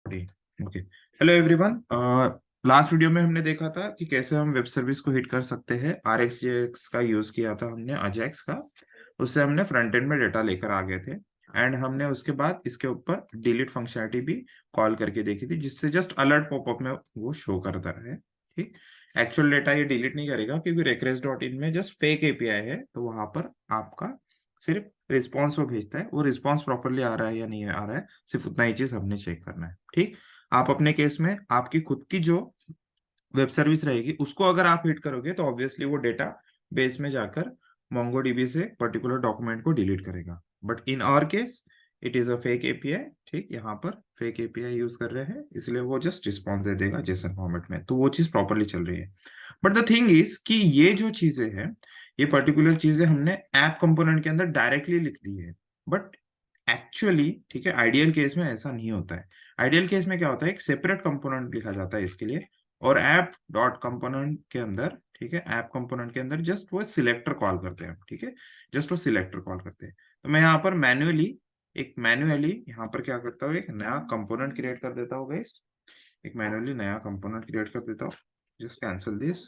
Okay, hello everyone. Last video में हमने देखा था कि कैसे हम वेब सर्विस को हिट कर सकते हैं। RxJS का यूज किया था हमने, अजैक्स का। उससे हमने फ्रंट एंड में डेटा लेकर आ गए थे। एंड हमने उसके बाद इसके ऊपर डिलीट फंक्शनैलिटी भी कॉल करके देखी थी, जिससे जस्ट अलर्ट पॉपअप में वो शो करता है। ठीक, एक्चुअल डेटा ये डिलीट नहीं करेगा क्योंकि request.in में जस्ट फेक एपीआई है, तो वहां पर आपका सिर्फ रिस्पॉन्स वो भेजता है। वो रिस्पॉन्स प्रॉपरली आ रहा है या नहीं आ रहा है, सिर्फ उतना ही चीज हमने चेक करना है। ठीक, आप अपने केस में आपकी खुद की जो वेब सर्विस रहेगी उसको अगर आप हिट करोगे तो ऑब्वियसली वो डेटा बेस में जाकर मोंगोडीबी से पर्टिकुलर डॉक्यूमेंट को डिलीट करेगा। But in our case it is a fake API. ठीक, यहाँ पर फेक एपीआई यूज कर रहे हैं, इसलिए वो जस्ट रिस्पॉन्स दे देगा जेसन फॉर्मेट में, तो वो चीज प्रॉपरली चल रही है। बट द थिंग इज कि ये जो चीजें हैं, ये पर्टिकुलर चीजें हमने ऐप कंपोनेंट के अंदर डायरेक्टली लिख दी है। बट एक्चुअली, ठीक है, आइडियल केस में ऐसा नहीं होता है। आइडियल केस में क्या होता है, एक सेपरेट कंपोनेंट लिखा जाता है इसके लिए, और ऐप डॉट कंपोनेंट के अंदर, ठीक है, ऐप कंपोनेंट के अंदर जस्ट वो सिलेक्टर कॉल करते हैं। ठीक है, जस्ट वो सिलेक्टर कॉल करते हैं। तो मैं यहाँ पर मैन्युअली यहाँ पर क्या करता हूँ, एक नया कंपोनेंट क्रिएट कर देता हूँ गाइस। एक मैन्युअली नया कंपोनेंट क्रिएट कर देता हूँ। just cancel this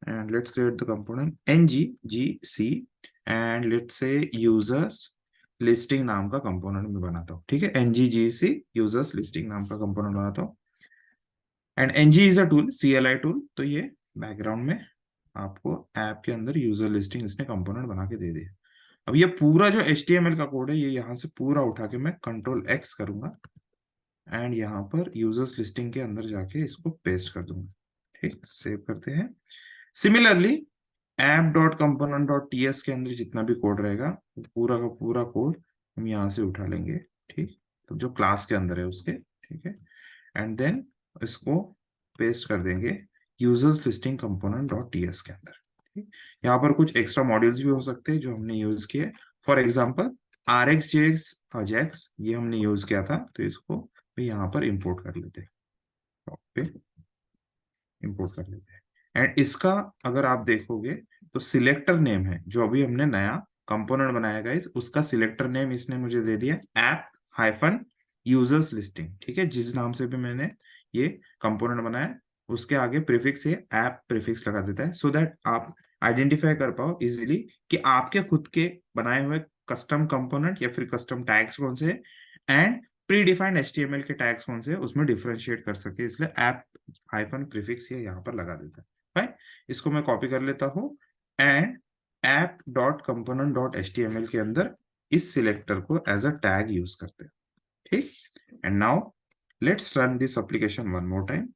and let's create the component nggc and let's say users listing नाम का कंपोनेंट में बनाता हूँ। ठीक है, nggc users listing नाम का कंपोनेंट बनाता हूँ। And ng is a tool, CLI tool. तो ये बैकग्राउंड में आपको ऐप के अंदर यूजर लिस्टिंग इसने कंपोनेंट बना के दे दिया। अब ये पूरा जो HTML का कोड है, ये यहाँ से पूरा उठा के मैं Ctrl+X करूंगा एंड यहाँ पर यूजर्स लिस्टिंग के अंदर जाके इसको पेस्ट कर दूंगा। ठीक, सेव करते हैं। Similarly app dot component dot TS के अंदर जितना भी कोड रहेगा, वो पूरा का पूरा कोड हम यहाँ से उठा लेंगे। ठीक, तो जो क्लास के अंदर है उसके, ठीक है, एंड देन इसको पेस्ट कर देंगे users listing component dot TS के अंदर। ठीक, यहाँ पर कुछ एक्स्ट्रा मॉड्यूल्स भी हो सकते हैं जो हमने यूज किए। फॉर एग्जाम्पल RxJS अजैक्स, ये हमने यूज किया था, तो इसको भी यहाँ पर इंपोर्ट कर लेते हैं। पे इंपोर्ट कर लेते हैं। एंड इसका अगर आप देखोगे तो सिलेक्टर नेम है जो अभी हमने नया कंपोनेंट बनाया गाइस, उसका सिलेक्टर नेम इसने मुझे दे दिया ऐप हाइफन यूजर्स लिस्टिंग। ठीक है, जिस नाम से भी मैंने ये कंपोनेंट बनाया उसके आगे प्रीफिक्स है, ऐप प्रीफिक्स लगा देता है, सो दैट आप आइडेंटिफाई कर पाओ इजीली कि आपके खुद के बनाए हुए कस्टम कंपोनेंट या फिर कस्टम टैग्स कौन से हैं एंड प्री डिफाइंड HTML के टैग्स कौन से हैं, उसमें डिफरेंशिएट कर सके, इसलिए ऐप हाइफन प्रीफिक्स ये यहाँ पर लगा देता है। फाइन, इसको मैं कॉपी कर लेता हूँ and app dot component dot HTML के अंदर इस सिलेक्टर को एज अ टैग यूज करते हैं। ठीक, and now let's run this application one more time.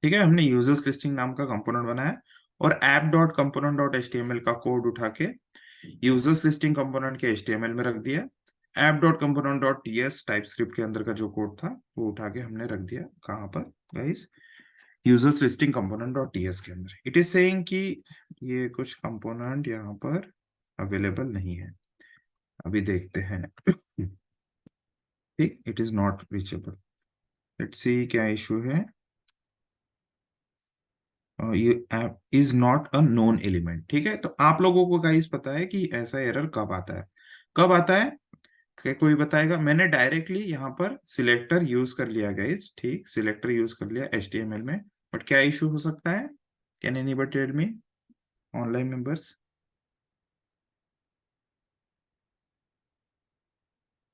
ठीक है, हमने यूजर्स लिस्टिंग नाम का कंपोनेंट बनाया और app dot component dot HTML का कोड उठा के यूजर्स लिस्टिंग कंपोनेंट के HTML में रख दिया। App dot component dot TS TypeScript के अंदर का जो कोड था वो उठा के हमने रख दिया कहाँ पर guys, users listing component dot TS के अंदर। इट इज सेइंग कि ये कुछ कंपोनेंट यहाँ पर अवेलेबल नहीं है। अभी देखते हैं। ठीक, it is not reachable. Let's see क्या इशू है। ये app is not a known element. ठीक है, तो आप लोगों को गाइस पता है कि ऐसा एरर कब आता है, कब आता है? कोई बताएगा? मैंने डायरेक्टली यहाँ पर सिलेक्टर यूज कर लिया गाइस। ठीक, सिलेक्टर यूज कर लिया HTML में, बट क्या इशू हो सकता है? Can anybody tell me, online members?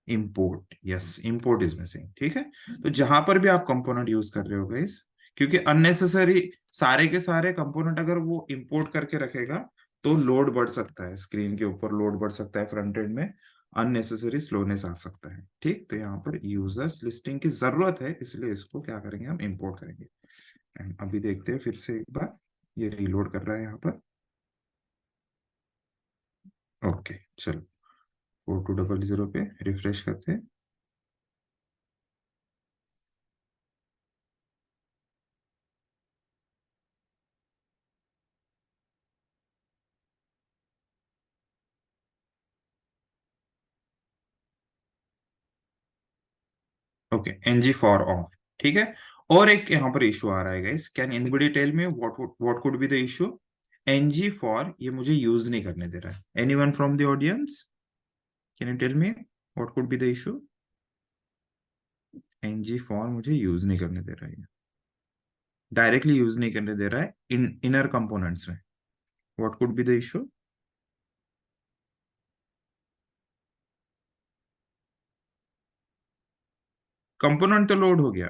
Import, yes, import is missing. ठीक है, तो जहां पर भी आप कंपोनेंट यूज कर रहे हो गाइस, क्योंकि अननेसेसरी सारे के सारे कंपोनेंट अगर वो इंपोर्ट करके रखेगा तो लोड बढ़ सकता है, स्क्रीन के ऊपर लोड बढ़ सकता है, फ्रंट एंड में अननेसेसरी स्लोनेस आ सकता है। ठीक, तो यहाँ पर यूजर्स लिस्टिंग की जरूरत है, इसलिए इसको क्या करेंगे, हम इंपोर्ट करेंगे। एंड अभी देखते हैं फिर से एक बार, ये रीलोड कर रहा है यहाँ पर। ओके, चलो 4200 पे रिफ्रेश करते हैं। Okay, NG for of. ठीक है, और एक यहाँ पर इशू आ रहा है guys, can anybody tell me what could be the issue? NG for ये मुझे यूज नहीं करने दे रहा है। Anyone from the audience can you tell me what could be the issue? NG for मुझे यूज नहीं करने दे रहा है, डायरेक्टली यूज नहीं करने दे रहा है इनर कंपोनेंट्स में। What could be the issue? Component तो लोड हो गया,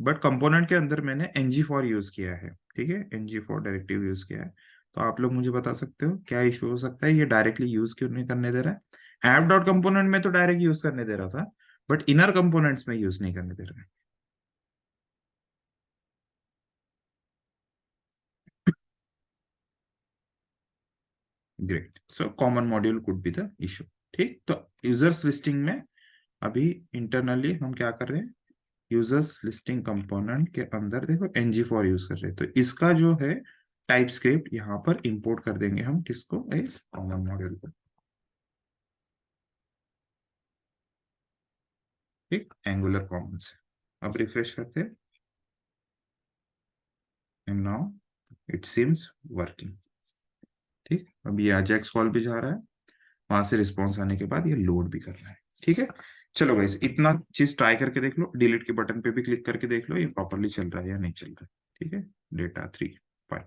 बट कंपोनेंट के अंदर मैंने एनजी फॉर यूज किया है, ठीक है, एनजी फॉर डायरेक्टिव यूज किया है। तो आप लोग मुझे बता सकते हो क्या इशू हो सकता है, ये डायरेक्टली यूज क्यों नहीं करने दे रहा है? ऐप डॉट कंपोनेंट में तो डायरेक्ट यूज करने दे रहा था, बट इनर कंपोनेंट्स में यूज नहीं करने दे रहा है। Great, so common module could be the issue. ठीक, तो यूजर्स लिस्टिंग में अभी इंटरनली हम क्या कर रहे हैं, यूजर्स लिस्टिंग कंपोनेंट के अंदर देखो एनजी फॉर यूज कर रहे हैं, तो इसका जो है टाइप स्क्रिप्ट यहाँ पर इंपोर्ट कर देंगे हम, किसको, इस कॉमन मॉड्यूल को। ठीक, एंगुलर कॉमन से अब रिफ्रेश करते हैं, and now it seems working. ठीक, अब ये अजैक्स कॉल भी जा रहा है, वहां से रिस्पॉन्स आने के बाद ये लोड भी कर रहा है। ठीक है, चलो गाइस इतना चीज ट्राई करके देख लो, डिलीट के बटन पे भी क्लिक करके देख लो ये प्रॉपरली चल रहा है या नहीं चल रहा है। ठीक है, डेटा 3 फाइल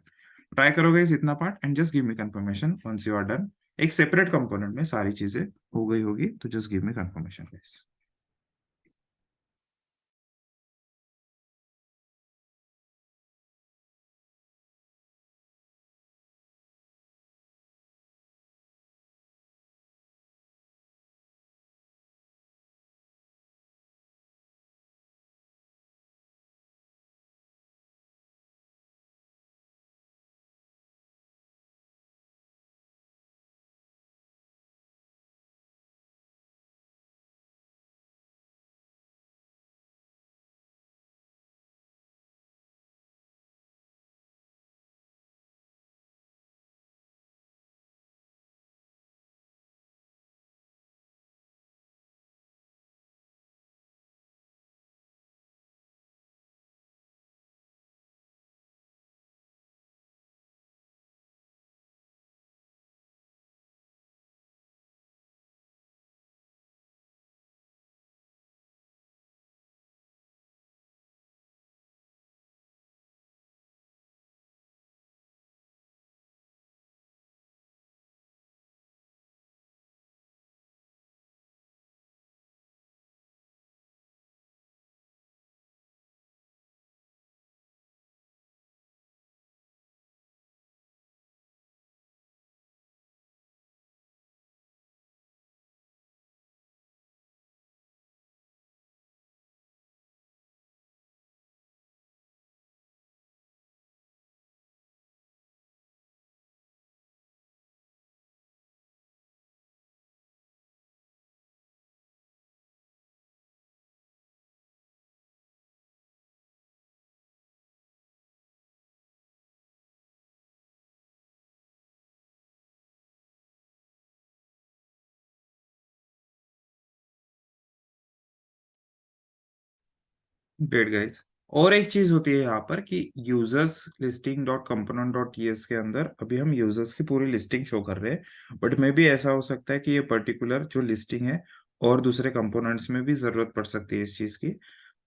ट्राई करो गाइस इतना part, and just give me confirmation once you are done. एक सेपरेट कंपोनेंट में सारी चीजें हो गई होगी, तो just give me confirmation guys. Great guys, और एक चीज होती है यहाँ पर कि users listing dot component dot TS के अंदर अभी हम यूजर्स की पूरी लिस्टिंग शो कर रहे हैं, बट मे भी ऐसा हो सकता है कि ये पर्टिकुलर जो लिस्टिंग है और दूसरे कंपोनेंट्स में भी जरूरत पड़ सकती है इस चीज की।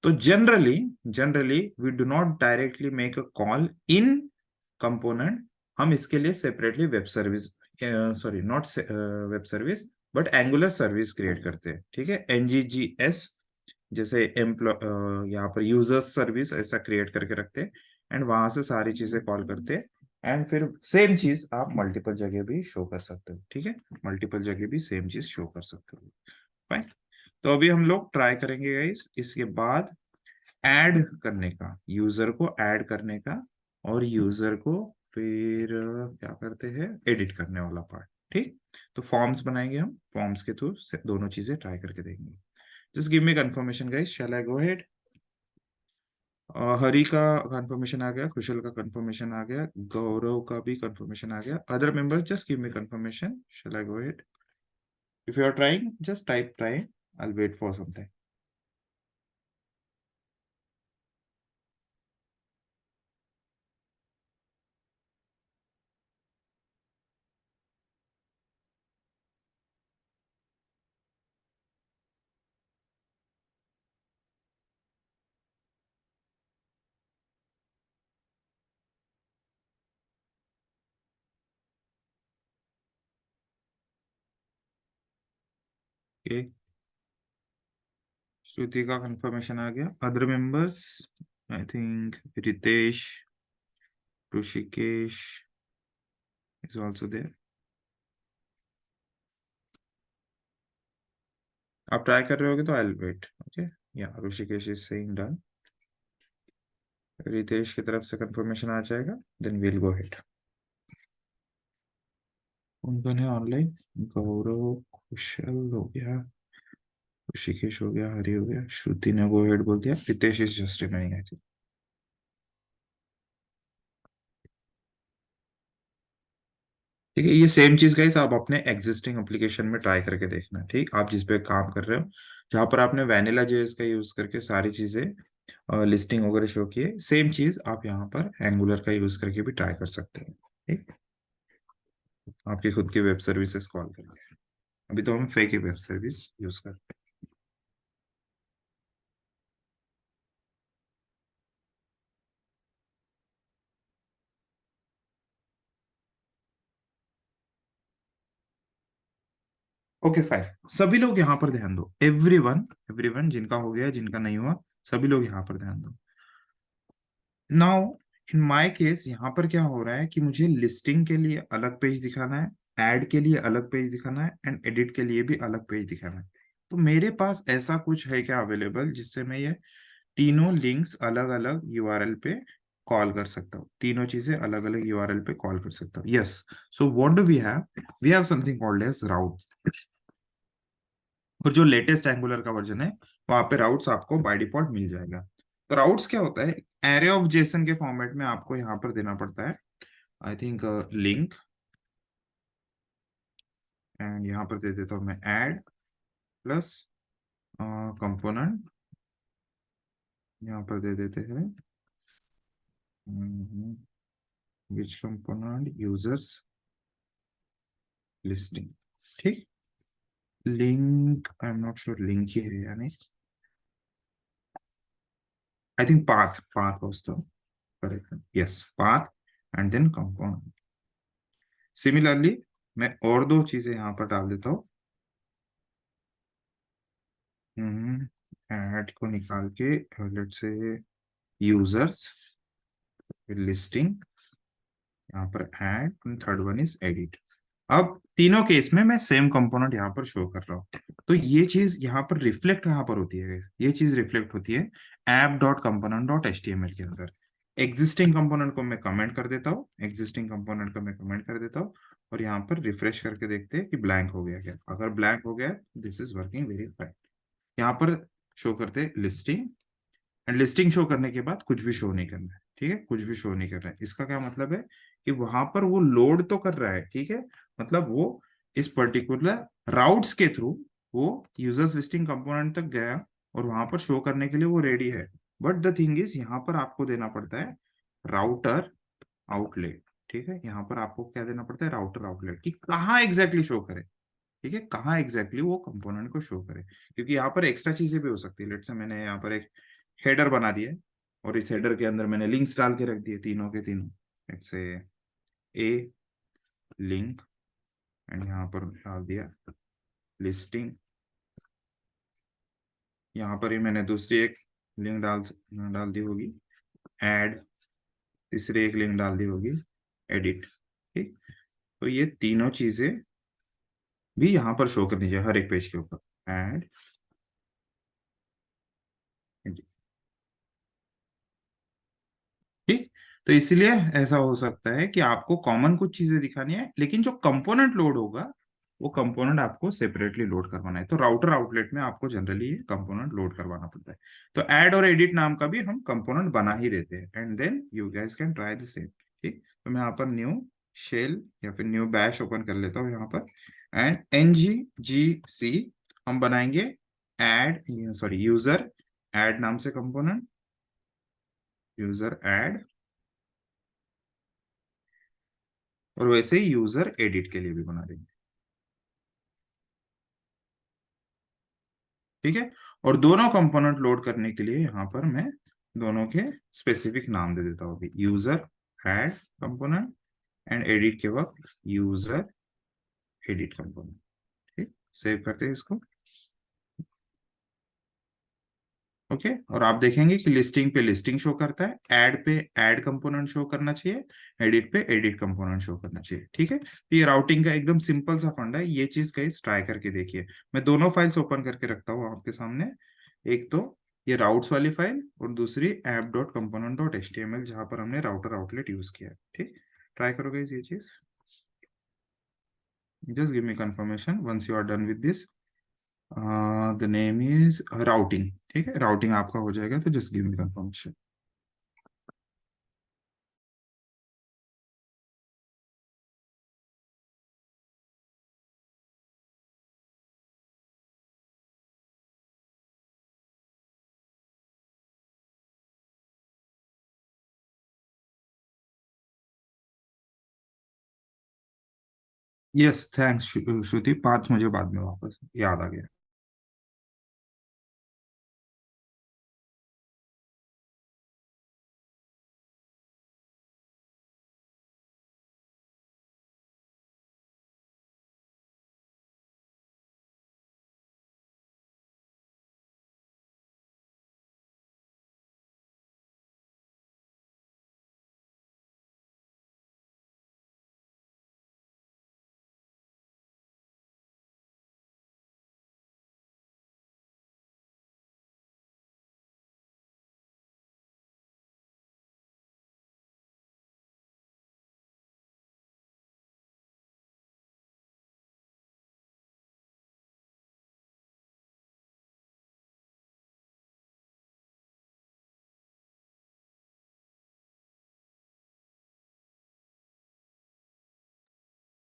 तो generally generally we do not directly make a call in component, हम इसके लिए separately web service, sorry not web service but Angular service create करते हैं। ठीक है, एनजीजीएस जैसे यहाँ पर यूजर्स सर्विस ऐसा क्रिएट करके रखते हैं, एंड वहां से सारी चीजें कॉल करते हैं, एंड फिर सेम चीज आप मल्टीपल जगह भी शो कर सकते हो। ठीक है, मल्टीपल जगह भी सेम चीज शो कर सकते हो। फाइन, तो अभी हम लोग ट्राई करेंगे गाइस इसके बाद ऐड करने का, यूजर को ऐड करने का, और यूजर को फिर क्या करते हैं, एडिट करने वाला पार्ट। ठीक, तो फॉर्म्स बनाएंगे हम, फॉर्म्स के थ्रू दोनों चीजें ट्राई करके देखेंगे। Just give me confirmation guys, shall I go ahead? Hari का कंफर्मेशन आ गया, कुशल का कंफर्मेशन आ गया, गौरव का भी कंफर्मेशन आ गया। Other members just give me confirmation, shall I go ahead? If you are trying just type try, I will wait for some time. Okay, Shruti का कंफर्मेशन आ गया। Other members, I think Ritesh, Rishikesh is also there. आप try कर रहे होगे तो I will wait. Okay, yeah Rishikesh is saying done. Ritesh की तरफ से कंफर्मेशन आ जाएगा, देन विल गो हेड। कौन कौन है ऑनलाइन? गौरव, कुशल हो गया, ऋषिकेश हो गया, हरि हो गया, श्रुति ने गो हेड बोल दिया, Ritesh is just remaining I think. ठीक है, ये सेम चीज गाइस आप अपने एग्जिस्टिंग एप्लीकेशन में ट्राई करके देखना। ठीक, आप जिस पे काम कर रहे हो, जहां पर आपने वैनिला जेएस का यूज करके सारी चीजें लिस्टिंग वगैरह शो किए, सेम चीज आप यहाँ पर एंगुलर का यूज करके भी ट्राई कर सकते हैं। ठीक, आपकी खुद की वेब सर्विसेज कॉल करके। अभी तो हम फेक ही वेब सर्विस यूज करते हैं। ओके फाइन, सभी लोग यहाँ पर ध्यान दो। एवरीवन, एवरीवन जिनका हो गया जिनका नहीं हुआ, सभी लोग यहाँ पर ध्यान दो। नाउ इन माय केस यहाँ पर क्या हो रहा है कि मुझे लिस्टिंग के लिए अलग पेज दिखाना है, ऐड के लिए अलग पेज दिखाना है, एंड एडिट के लिए भी अलग पेज दिखाना है। तो मेरे पास ऐसा कुछ है क्या अवेलेबल जिससे मैं ये तीनों लिंक्स अलग अलग यूआरएल पे कॉल कर सकता हूँ, तीनों चीजें अलग अलग यूआरएल पे कॉल कर सकता हूँ? Yes. So what do we have something called as route. और जो लेटेस्ट एंगुलर का वर्जन है वहां पे राउट्स आपको बाय डिफॉल्ट मिल जाएगा। तो राउट्स क्या होता है? एरे ऑफ जेसन के फॉर्मेट में आपको यहाँ पर देना पड़ता है, आई थिंक लिंक, एंड यहाँ पर दे देता हूँ मैं ऐड प्लस कंपोनेंट, यहाँ पर दे देते हैं विच कंपोनेंट यूजर्स लिस्टिंग। ठीक, link I am not sure link ही है यानी, I think path, path was the correct, yes path, and then component. Similarly मैं और दो चीजें यहाँ पर डाल देता हूँ। ऐड को निकाल के लेट्स से यूजर्स लिस्टिंग, यहाँ पर add, third one is edit. अब तीनों केस में मैं सेम कंपोनेंट यहाँ पर शो कर रहा हूँ। तो ये चीज यहाँ पर रिफ्लेक्ट कहाँ पर होती है guys? ये चीज रिफ्लेक्ट होती है app dot component dot H T M L के अंदर। एग्जिस्टिंग कंपोनेंट को मैं कमेंट कर देता हूँ, एग्जिस्टिंग कंपोनेंट को मैं कमेंट कर देता हूँ, और यहाँ पर रिफ्रेश करके देखते हैं कि ब्लैंक हो गया क्या। अगर ब्लैंक हो गया, this is working very fine. यहाँ पर शो करते लिस्टिंग, एंड लिस्टिंग शो करने के बाद कुछ भी शो नहीं करना है। ठीक है, कुछ भी शो नहीं कर रहा है। इसका क्या मतलब है कि वहां पर वो लोड तो कर रहा है, ठीक है, मतलब वो इस पर्टिकुलर राउट्स के थ्रू वो यूजर्स लिस्टिंग कंपोनेंट तक गया और वहां पर शो करने के लिए वो रेडी है। बट द थिंग इज यहाँ पर आपको देना पड़ता है राउटर आउटलेट। ठीक है, यहाँ पर आपको क्या देना पड़ता है? राउटर आउटलेट, कि कहाँ एग्जैक्टली शो करे। ठीक है, कहाँ एग्जैक्टली वो कंपोनेंट को शो करे, क्योंकि यहाँ पर एक्स्ट्रा चीजें भी हो सकती है। लेट्स से मैंने यहाँ पर एक हेडर बना दिया है, और इस हेडर के अंदर मैंने लिंक्स डाल के रख दिए तीनों के तीनों। Let's say A link, and यहाँ पर डाल दिया लिस्टिंग। यहाँ पर ही मैंने दूसरी एक लिंक डाल डाल दी होगी ऐड, तीसरी एक लिंक डाल दी होगी एडिट। ठीक, तो ये तीनों चीजें भी यहाँ पर शो करनी चाहिए हर एक पेज के ऊपर, ऐड, ठीक। तो इसलिए ऐसा हो सकता है कि आपको कॉमन कुछ चीजें दिखानी है, लेकिन जो कंपोनेंट लोड होगा वो कंपोनेंट आपको सेपरेटली लोड करवाना है। तो राउटर आउटलेट में आपको जनरली ये कंपोनेंट लोड करवाना पड़ता है। तो ऐड और एडिट नाम का भी हम कंपोनेंट बना ही देते हैं, and then you guys can try the same. ठीक, तो मैं यहाँ पर न्यू शेल या फिर न्यू बैश ओपन कर लेता हूँ यहाँ पर, एंड nggc हम बनाएंगे ऐड, सॉरी यूजर ऐड नाम से कंपोनेंट, यूजर ऐड, और वैसे ही यूजर एडिट के लिए भी बना देंगे। ठीक है, और दोनों कंपोनेंट लोड करने के लिए यहाँ पर मैं दोनों के स्पेसिफिक नाम दे देता हूँ, user add component, and edit के वक्त यूजर एडिट कंपोनेंट। ठीक, सेव करते हैं इसको। ओके। और आप देखेंगे कि लिस्टिंग पे लिस्टिंग शो करता है, ऐड पे ऐड कंपोनेंट शो करना चाहिए, एडिट पे एडिट कंपोनेंट शो करना चाहिए। ठीक है, तो ये राउटिंग का एकदम सिंपल सा फंडा है। ये चीज गाइस ट्राई करके देखिए। मैं दोनों फाइल्स ओपन करके रखता हूँ आपके सामने। एक तो ये राउट्स वाली फाइल, और दूसरी app.component.html जहां पर हमने राउटर आउटलेट यूज किया है। ठीक, ट्राई करोगे ये चीज। Just give me confirmation once you are done with this. The name is routing. ठीक है, राउटिंग आपका हो जाएगा, तो just give me confirmation. Yes, thanks Shruti. पाँच मुझे बाद में वापस याद आ गया।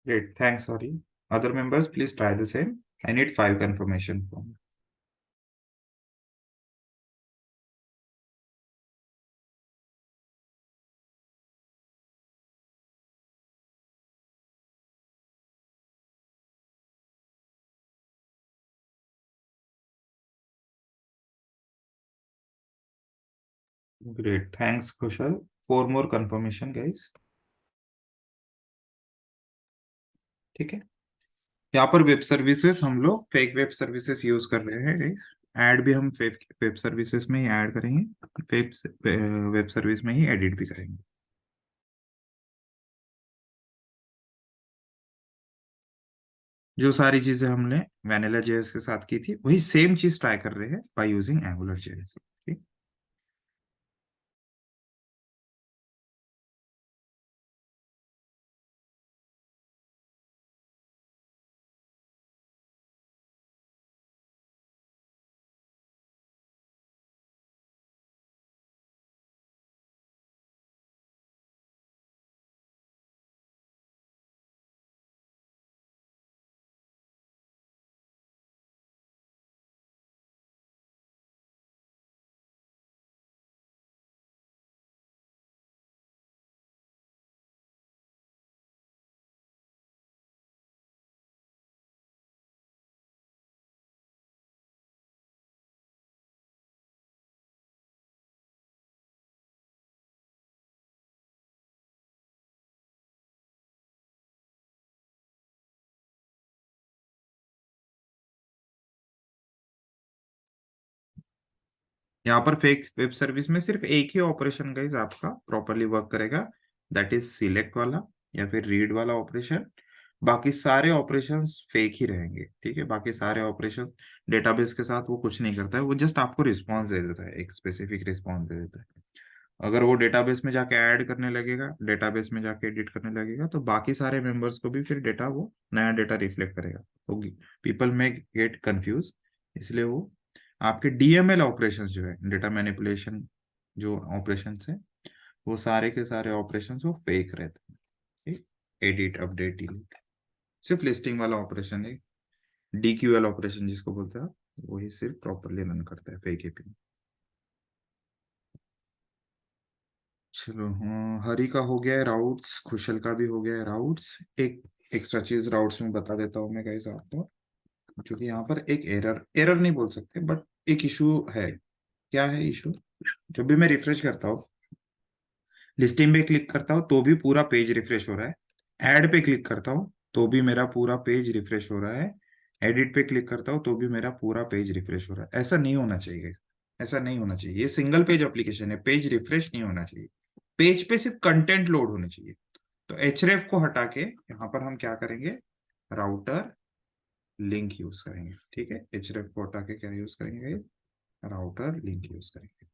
Great, thanks sorry. Other members please try the same. I need 5 confirmation from. Great, thanks Kushal. 4 more confirmation guys. ठीक है, यहाँ पर वेब सर्विसेज हम लोग फेक वेब सर्विसेज यूज कर रहे हैं गाइस। ऐड भी हम फेक वेब सर्विसेज में ही ऐड करेंगे, फेक वेब सर्विस में ही एडिट भी करेंगे। जो सारी चीजें हमने वैनिला जेएस के साथ की थी, वही सेम चीज ट्राई कर रहे हैं बाय यूजिंग एंगुलर जेएस। यहाँ पर फेक वेब सर्विस में सिर्फ एक ही ऑपरेशन गाइस आपका प्रॉपरली वर्क करेगा, दैट इज सिलेक्ट वाला या फिर रीड वाला ऑपरेशन। बाकी सारे ऑपरेशंस फेक ही रहेंगे। ठीक है, बाकी सारे ऑपरेशन डेटाबेस के साथ वो कुछ नहीं करता है, वो जस्ट आपको रिस्पॉन्स दे देता है, एक स्पेसिफिक रिस्पॉन्स दे देता है। अगर वो डेटाबेस में जाके ऐड करने लगेगा, डेटाबेस में जाके एडिट करने लगेगा, तो बाकी सारे मेंबर्स को भी फिर डेटा, वो नया डेटा रिफ्लेक्ट करेगा। तो पीपल में गेट कंफ्यूज, इसलिए वो आपके डीएमएल ऑपरेशंस जो है, डेटा मैनिपुलेशन जो ऑपरेशंस है, वो सारे के सारे ऑपरेशंस वो फेक रहते हैं। एडिट, अपडेट, डिलीट, सिर्फ लिस्टिंग वाला ऑपरेशन है, डीक्यूएल ऑपरेशन जिसको बोलते हैं, वही सिर्फ प्रॉपरली रन करता है फेक एपी। चलो, हाँ, हरी का हो गया है राउट्स, खुशल का भी हो गया है राउट्स। एक एक्स्ट्रा चीज राउट्स में बता देता हूँ मैं गाइस आपको, क्योंकि यहाँ पर एक एरर एरर नहीं बोल सकते, बट एक इशू है। क्या है इशू? जब भी मैं रिफ्रेश करता हूँ, लिस्टिंग पे क्लिक करता हूँ तो भी पूरा पेज रिफ्रेश हो रहा है, ऐड पे क्लिक करता हूँ तो भी मेरा पूरा पेज रिफ्रेश हो रहा है, एडिट पे क्लिक करता हूँ तो भी मेरा पूरा पेज रिफ्रेश हो रहा है। ऐसा नहीं होना चाहिए। ऐसा नहीं होना चाहिए, ये सिंगल पेज एप्लीकेशन है, पेज रिफ्रेश नहीं होना चाहिए, पेज पे सिर्फ कंटेंट लोड होने चाहिए। तो एचरेफ को हटा के यहाँ पर हम क्या करेंगे, राउटर लिंक यूज करेंगे। ठीक है, एचरेफ को हटा के क्या यूज करेंगे, राउटर लिंक यूज करेंगे।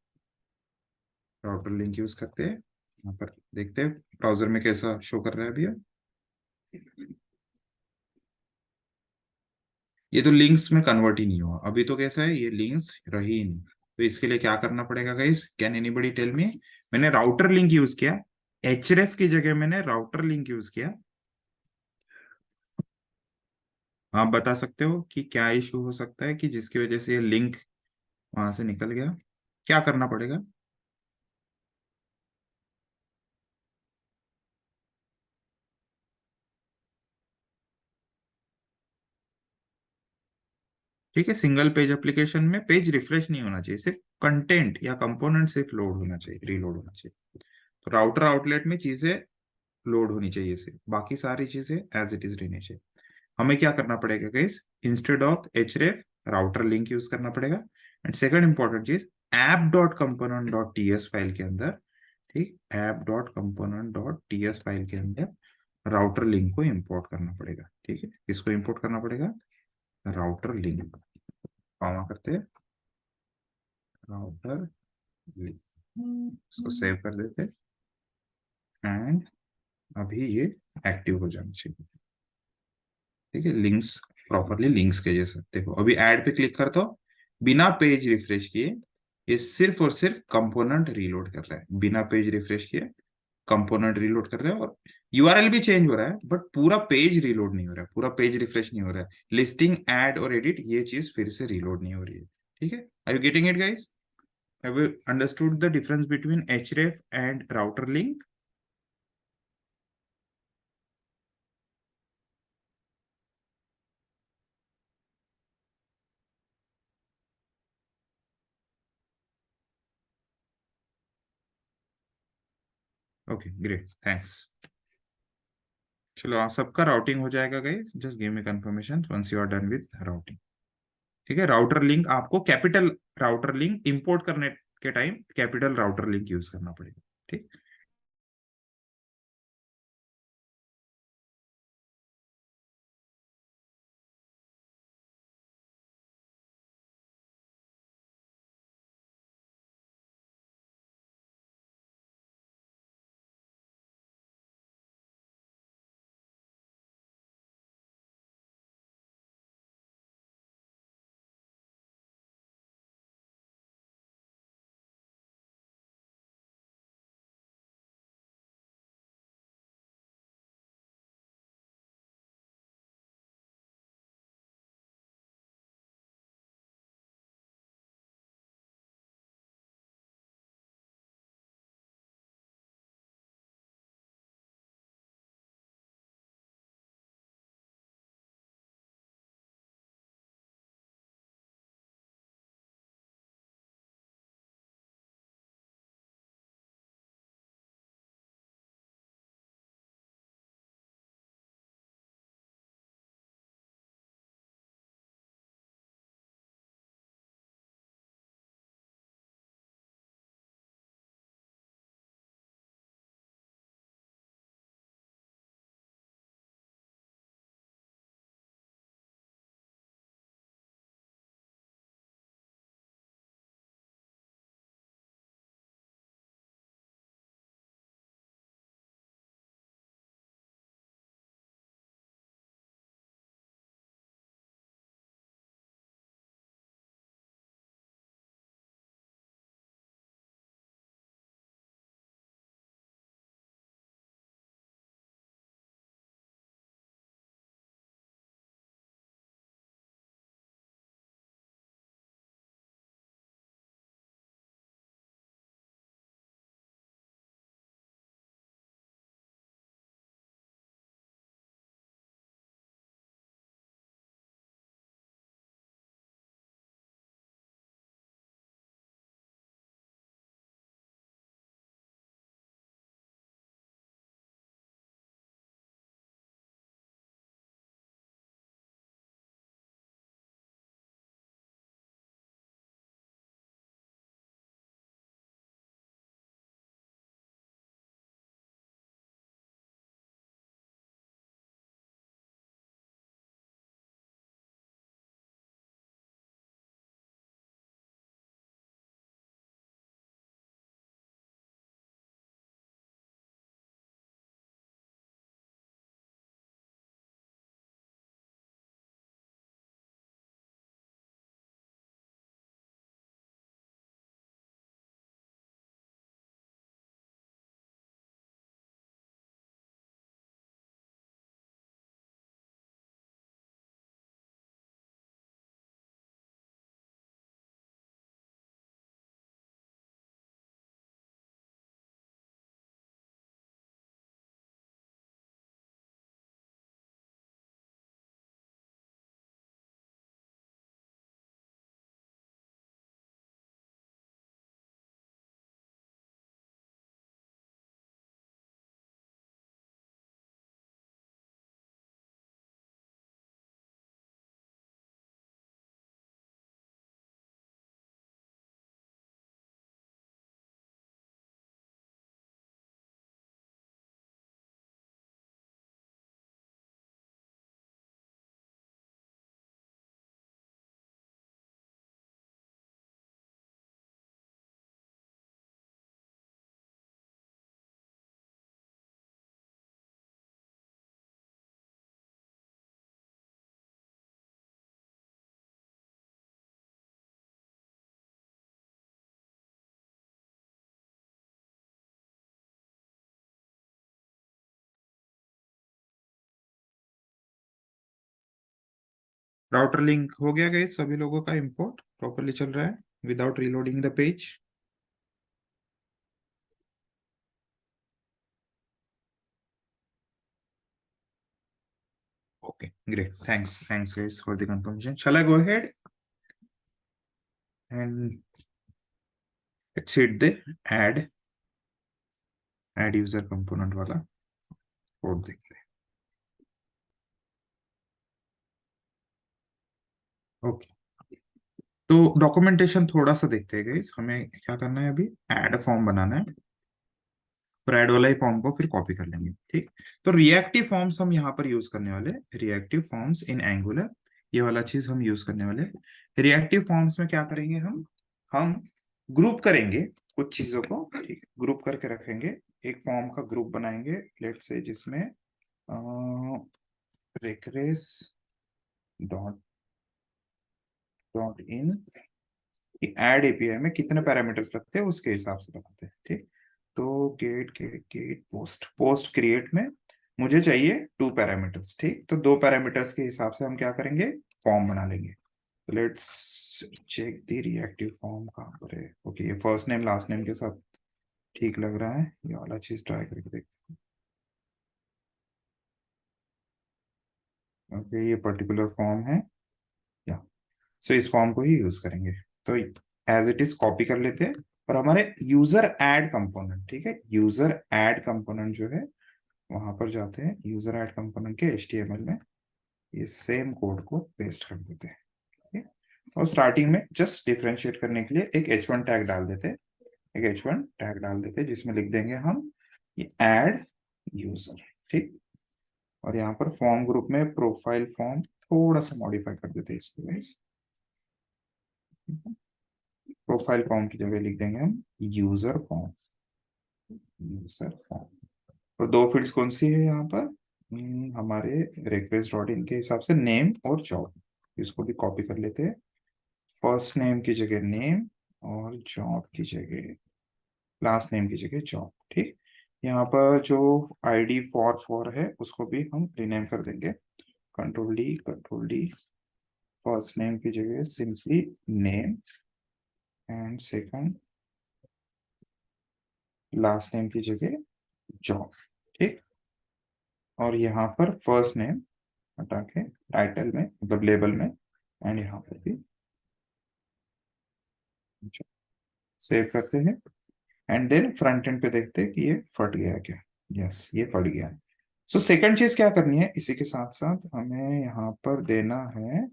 राउटर लिंक यूज करते हैं, यहाँ पर देखते हैं ब्राउजर में कैसा शो कर रहा है अभी। ये तो लिंक्स में कन्वर्ट ही नहीं हुआ अभी, तो कैसा है, ये लिंक्स रही ही नहीं। तो इसके लिए क्या करना पड़ेगा guys, can anybody tell me. मैंने राउटर लिंक यूज किया, एचरेफ की जगह मैंने राउटर लिंक यूज किया। आप बता सकते हो कि क्या इशू हो सकता है कि जिसकी वजह से ये लिंक वहां से निकल गया, क्या करना पड़ेगा। ठीक है, सिंगल पेज एप्लीकेशन में पेज रिफ्रेश नहीं होना चाहिए, सिर्फ कंटेंट या कंपोनेंट सिर्फ लोड होना चाहिए, रीलोड होना चाहिए। तो राउटर आउटलेट में चीजें लोड होनी चाहिए सिर्फ, बाकी सारी चीजें एज इट इज रहनी चाहिए। हमें क्या करना पड़ेगा guys, instead of href router link use करना पड़ेगा। एंड सेकंड इंपॉर्टेंट चीज, app dot component dot T S file के अंदर, ठीक, app dot component dot T S file के अंदर राउटर लिंक को इंपोर्ट करना पड़ेगा। ठीक है, किसको इंपोर्ट करना पड़ेगा, राउटर लिंक। कॉमा करते हैं, राउटर लिंक, इसको सेव कर देते हैं एंड अभी ये एक्टिव हो जाना चाहिए। ठीक है, लिंक्स प्रॉपरली लिंक्स के जैसे देखो, अभी ऐड पे क्लिक करता हूँ, बिना पेज रिफ्रेश किए ये सिर्फ और सिर्फ कंपोनेंट रीलोड कर रहा है, बिना पेज रिफ्रेश किए कंपोनेंट रीलोड कर रहे हैं। और यूआरएल भी चेंज हो रहा है बट पूरा पेज रीलोड नहीं हो रहा है, पूरा पेज रिफ्रेश नहीं हो रहा है। लिस्टिंग, ऐड और एडिट ये चीज फिर से रीलोड नहीं हो रही है। ठीक है, are you getting it guys, have you understood the difference between href and router link. Okay great, thanks. चलो, आप सबका राउटिंग हो जाएगा guys, just give me confirmation once you are done with routing. ठीक है, राउटर लिंक आपको capital router link import करने के time capital router link use करना पड़ेगा। ठीक। राउटर लिंक हो गया गाइस, सभी लोगों का इंपोर्ट प्रॉपरली चल रहा है without reloading the page. Okay great, thanks guys for the confirmation. Shall I go ahead and let's hit the add add user component वाला कोड देखते हैं। ओके, तो डॉक्यूमेंटेशन थोड़ा सा देखते हैं गाइस, हमें क्या करना है अभी, ऐड फॉर्म बनाना है और ऐड वाला ही फॉर्म को फिर कॉपी कर लेंगे, ठीक। तो रिएक्टिव फॉर्म्स हम यहाँ पर यूज करने वाले, रिएक्टिव फॉर्म्स इन एंगुलर, ये वाला चीज हम यूज करने वाले। रिएक्टिव फॉर्म्स में क्या करेंगे हम ग्रुप करेंगे कुछ चीजों को, ठीक है, ग्रुप करके रखेंगे। एक फॉर्म का ग्रुप बनाएंगे लेट्स से, जिसमें रिक्रेस dot dot in, add API में कितने पैरामीटर्स लगते हैं उसके हिसाब से बनाते हैं, ठीक। तो get get get post post create में मुझे चाहिए 2 पैरामीटर्स, ठीक। तो 2 पैरामीटर्स के हिसाब से हम क्या करेंगे, फॉर्म बना लेंगे। Let's check the reactive form कहाँ पर है। ओके, ये फर्स्ट नेम लास्ट नेम के साथ ठीक लग रहा है, ये वाला चीज ट्राई करके देखते हैं। ओके, ये पर्टिकुलर फॉर्म है या, सो इस फॉर्म को ही यूज करेंगे। तो एज इट इज कॉपी कर लेते हैं और हमारे यूजर ऐड कंपोनेंट, ठीक है, यूजर ऐड कंपोनेंट जो है वहां पर जाते हैं, यूजर ऐड कंपोनेंट के HTML में ये सेम कोड को पेस्ट कर देते हैं, ठीक है? और स्टार्टिंग में जस्ट डिफरेंशिएट करने के लिए एक H1 टैग डाल देते हैं, एक H1 टैग डाल देते हैं जिसमें लिख देंगे हम ये ऐड यूजर, ठीक। और यहाँ पर फॉर्म ग्रुप में प्रोफाइल फॉर्म थोड़ा सा मॉडिफाई कर देते हैं इसको गाइस। प्रोफाइल फॉर्म की जगह लिख देंगे हम यूजर फॉर्म, यूजर फॉर्म। और 2 फील्ड्स कौन सी है यहाँ पर, हमारे रिक्वेस्ट डॉट इन के हिसाब से नेम और जॉब, इसको भी कॉपी कर लेते हैं। फर्स्ट नेम की जगह नेम और जॉब की जगह, लास्ट नेम की जगह जॉब, ठीक। यहाँ पर जो ID 4 है उसको भी हम रीनेम कर देंगे, कंट्रोल डी। फर्स्ट नेम की जगह simply name and second last name की जगह जॉब, ठीक। और यहाँ पर फर्स्ट नेम हटा के टाइटल में मतलब लेबल में एंड यहाँ पर भी सेव करते हैं। एंड देन फ्रंट एंड पे देखते हैं कि ये फट गया क्या। यस, ये फट गया है। सो सेकंड चीज क्या करनी है, इसी के साथ साथ हमें यहाँ पर देना है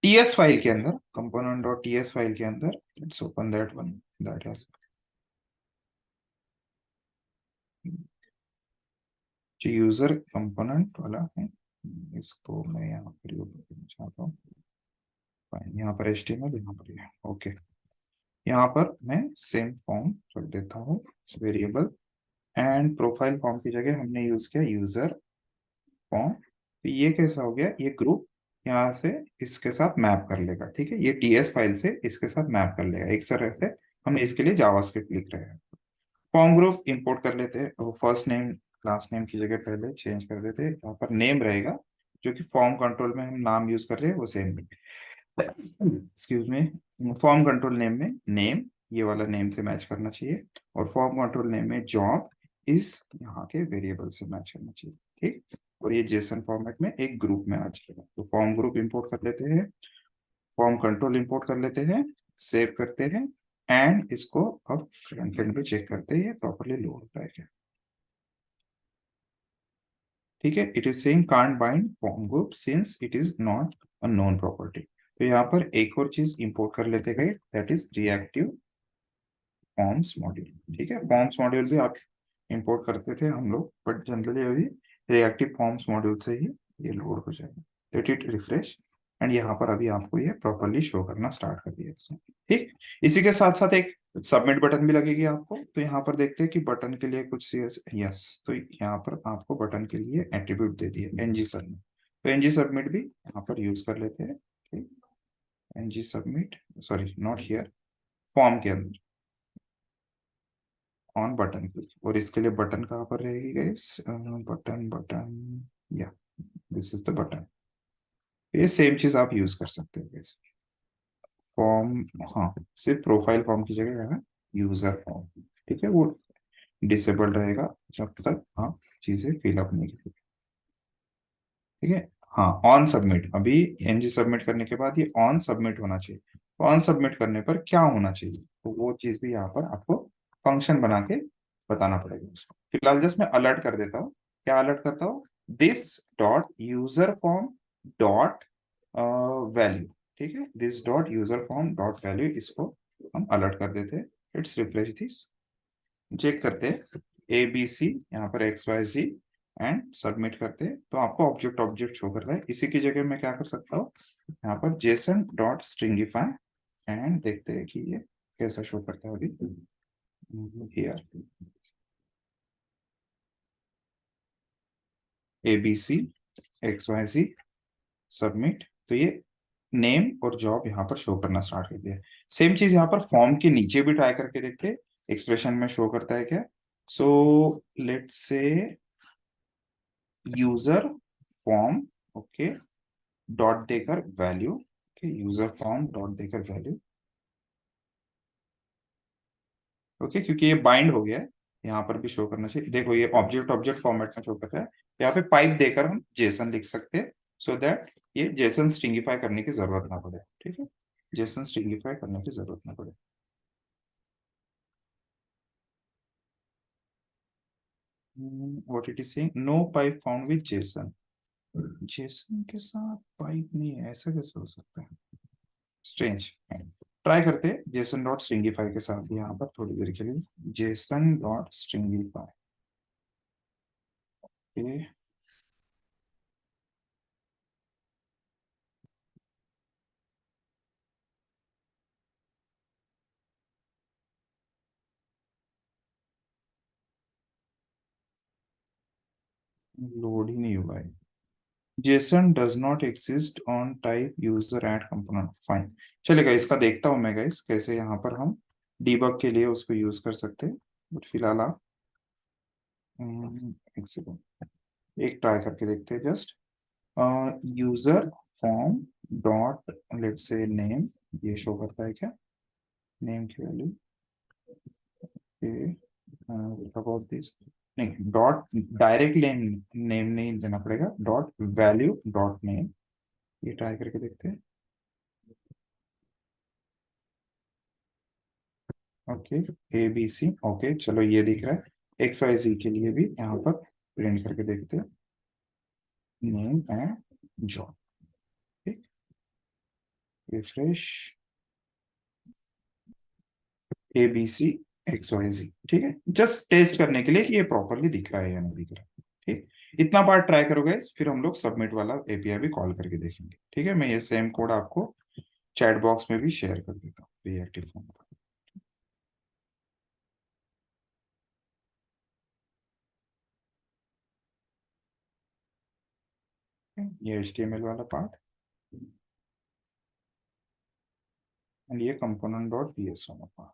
TS फाइल के अंदर, component.ts फाइल के अंदर, let's open that one, that has जो यूजर कंपोनेंट वाला है, इसको मैं यहाँ पर यूज करना चाहता हूँ। फाइन, यहाँ पर HTML, यहाँ पर ये ओके। यहाँ पर मैं सेम फॉर्म रख देता हूँ वेरिएबल, एंड प्रोफाइल फॉर्म की जगह हमने यूज किया यूजर फॉर्म। तो ये कैसा हो गया, ये ग्रुप यहाँ से इसके साथ मैप कर लेगा, ठीक है, ये TS फाइल से इसके साथ मैप कर लेगा एक तरह से। हम इसके लिए जावास्क्रिप्ट लिख रहे हैं। फॉर्म ग्रुप इंपोर्ट कर लेते हैं और फर्स्ट नेम लास्ट नेम की जगह पहले चेंज कर देते हैं, यहाँ पर नेम रहेगा जो कि फॉर्म कंट्रोल में हम नाम यूज कर रहे हैं वो same, excuse me, form control name में नेम ये वाला नेम से मैच करना चाहिए और फॉर्म कंट्रोल नेम में जॉब इस यहाँ के वेरिएबल से मैच करना चाहिए, ठीक। और ये जेसन फॉर्मेट में एक ग्रुप में आ जाएगा। तो फॉर्म ग्रुप इंपोर्ट कर लेते हैं, फॉर्म कंट्रोल इंपोर्ट कर लेते हैं, सेव करते हैं एंड इसको अब फ्रंट एंड पे चेक करते हैं ये प्रॉपरली लोड हो है। ठीक है, it is saying can't bind form group since it is not a known property. तो यहाँ पर एक और चीज इंपोर्ट कर लेते गए, that is reactive forms module, ठीक है। फॉर्म्स मॉड्यूल भी आप इंपोर्ट करते थे हम लोग, बट जनरली अभी रिएक्टिव फॉर्म्स मॉड्यूल से ही ये लोड हो जाएगा। लेट इट रिफ्रेश एंड यहाँ पर अभी आपको ये प्रॉपरली शो करना स्टार्ट कर दिया इसने, ठीक। इसी के साथ साथ एक सबमिट बटन भी लगेगी आपको। तो यहाँ पर देखते हैं कि बटन के लिए कुछ यस, तो यहाँ पर आपको बटन के लिए एट्रीब्यूट दे दिए NG सबमिट। तो NG सबमिट भी यहाँ पर यूज कर लेते हैं, ठीक। NG submit, sorry not here, form के अंदर ऑन बटन क्लिक, और इसके लिए बटन कहाँ पर रहेगी गाइस, बटन बटन या दिस इज द बटन, ये सेम चीज आप यूज कर सकते हो। फॉर्म, हाँ, सिर्फ प्रोफाइल फॉर्म की जगह है यूजर फॉर्म। ठीक है, वो डिसेबल रहेगा जब तक आप चीजें फिलअप नहीं करेंगे। ठीक है। हाँ, ऑन सबमिट, अभी एनजी सबमिट करने के बाद ये ऑन सबमिट होना चाहिए। ऑन सबमिट करने पर क्या होना चाहिए, तो वो चीज भी यहाँ पर आपको फंक्शन बना के बताना पड़ेगा उसको। फिलहाल जस्ट मैं अलर्ट कर देता हूँ। क्या अलर्ट करता हूँ? This dot user form dot value. ठीक है, this dot user form dot value, इसको हम अलर्ट कर देते हैं। इट्स रिफ्रेश दिस, चेक करते हैं ए बी सी, यहाँ पर X Y Z, and submit करते हैं तो आपको ऑब्जेक्ट ऑब्जेक्ट शो कर रहा है। इसी की जगह मैं क्या कर सकता हूँ, यहाँ पर जेसन डॉट स्ट्रिंगिफाई, एंड देखते हैं कि ये कैसा शो करता है अभी here. A B C X Y Z, submit, तो ये नेम और जॉब यहाँ पर शो करना स्टार्ट कर दिया। सेम चीज यहाँ पर फॉर्म के नीचे भी ट्राई करके देखते हैं, एक्सप्रेशन में शो करता है क्या। So let's say user form, okay, dot देकर value, okay, user form dot देकर वैल्यू, ओके, क्योंकि ये बाइंड हो गया है। यहाँ पर भी शो करना चाहिए, देखो ये ऑब्जेक्ट ऑब्जेक्ट फॉर्मेट में शो कर रहा है। यहाँ पे पाइप देकर हम जेसन लिख सकते हैं, सो दैट ये जेसन स्ट्रिंगिफाई करने की जरूरत ना पड़े। ठीक है, जेसन स्ट्रिंगिफाई करने की जरूरत ना पड़े। What it is saying, no pipe found with JSON. JSON के साथ पाइप नहीं है, ऐसा कैसे हो सकता है, स्ट्रेंज। ट्राई करते हैं जेसन डॉट स्ट्रिंगिफाई के साथ यहाँ पर थोड़ी देर के लिए, जेसन डॉट स्ट्रिंगिफाई। लोड ही नहीं हुआ है। JSON does not exist on type user add component, fine. चलेगा, इसका देखता हूँ मैं गाइस कैसे यहाँ पर हम डीबग के लिए उसको यूज कर सकते हैं। बट फिलहाल आप एक सेकंड, एक ट्राई करके देखते हैं just. User form dot let's say name, ये शो करता है क्या, नेम की वैल्यू, अबाउट दिस, नहीं, डॉट डायरेक्ट नेम, नेम नहीं देना पड़ेगा, डॉट वैल्यू डॉट नेम, ये ट्राई करके देखते हैं। Okay, A B C, okay, चलो ये दिख रहा है। एक्स वाई जी के लिए भी यहाँ पर प्रिंट करके देखते हैं, name and job. Refresh, A B C X Y G, ठीक है, जस्ट टेस्ट करने के लिए कि ये प्रॉपरली दिख रहा है या नहीं दिख रहा है। ठीक, इतना पार्ट ट्राई करोगे, फिर हम लोग सबमिट वाला एपीआई भी कॉल करके देखेंगे। ठीक है, मैं ये सेम कोड आपको चैट बॉक्स में भी शेयर कर देता हूँ रिएक्टिव फॉर्म का। ये HTML वाला पार्ट, एंड ये कंपोनेंट डॉट पीएस वाला पार्ट।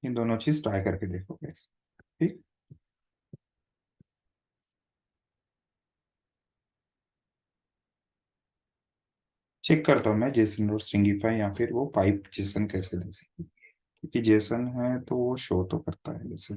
ये दोनों चीज ट्राई करके देखो guys। ठीक, चेक करता हूँ मैं जेसन और स्ट्रिंगिफाई या फिर वो पाइप जेसन कैसे दे सकते, क्योंकि जेसन है तो वो शो तो करता है जैसे।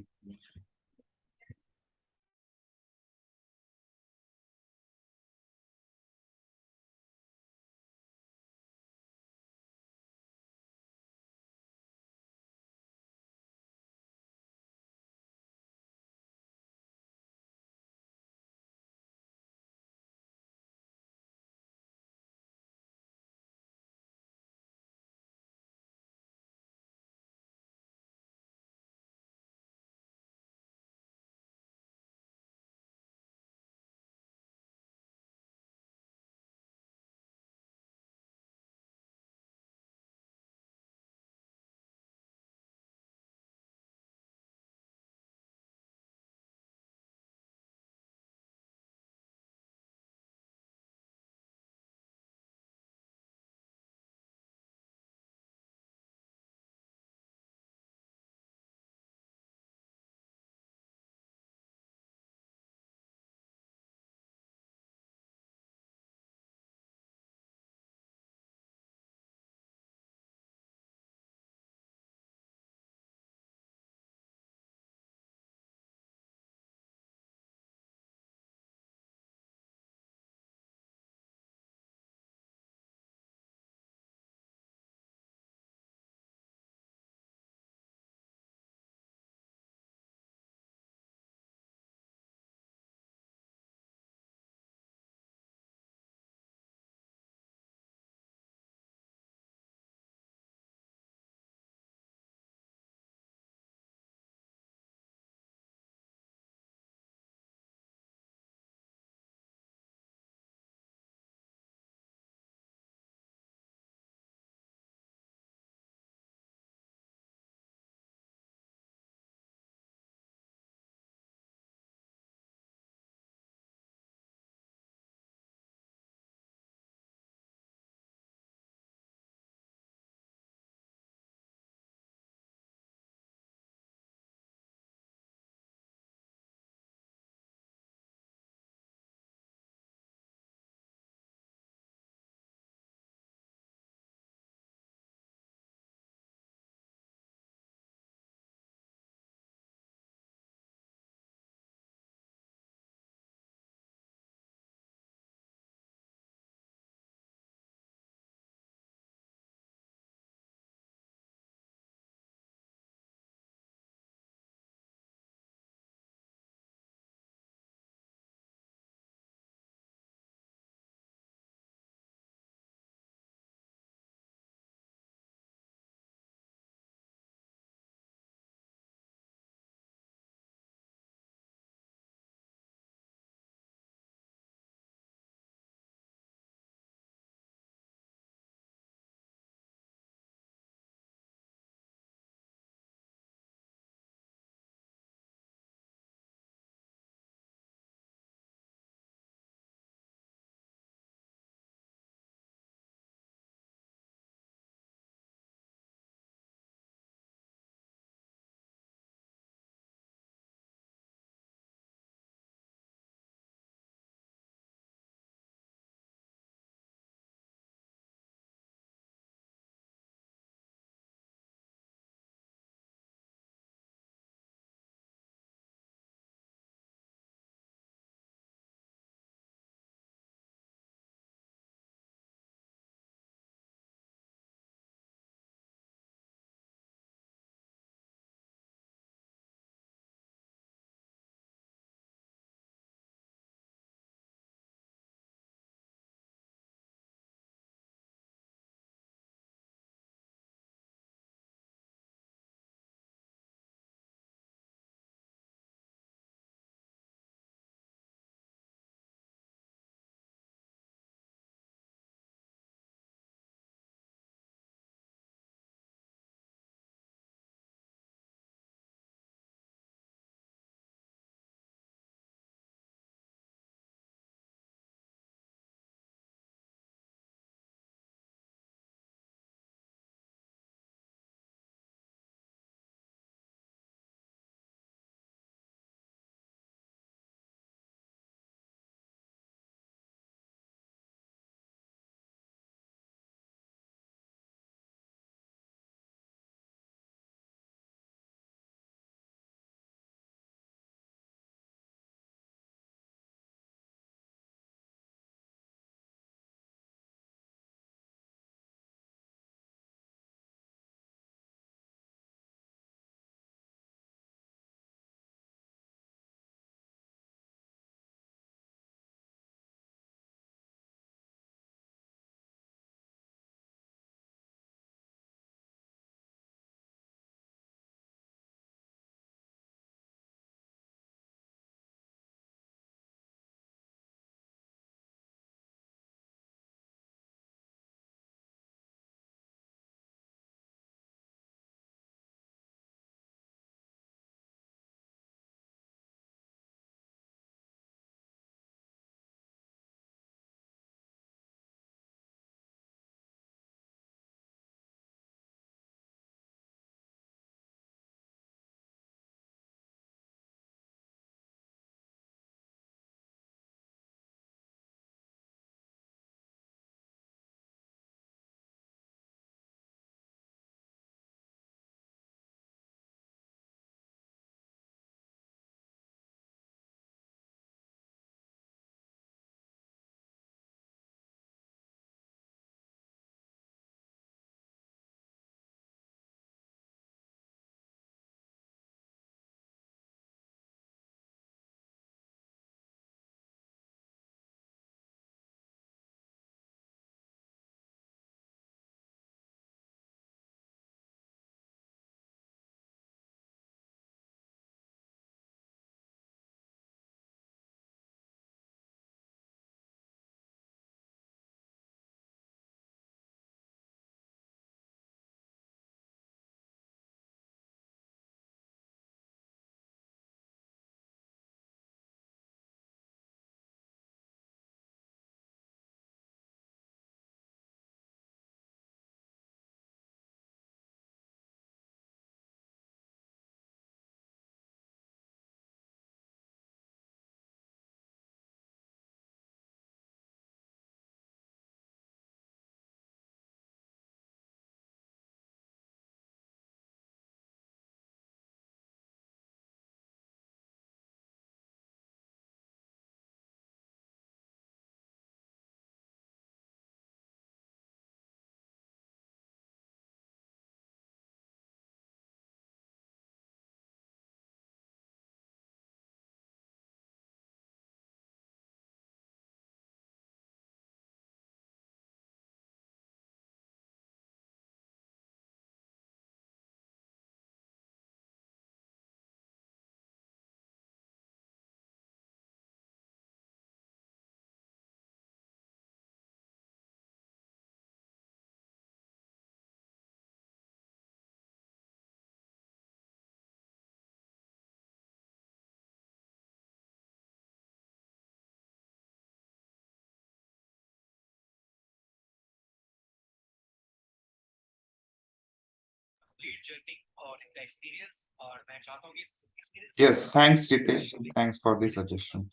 Yes, thanks, Ritesh. Thanks for the suggestion.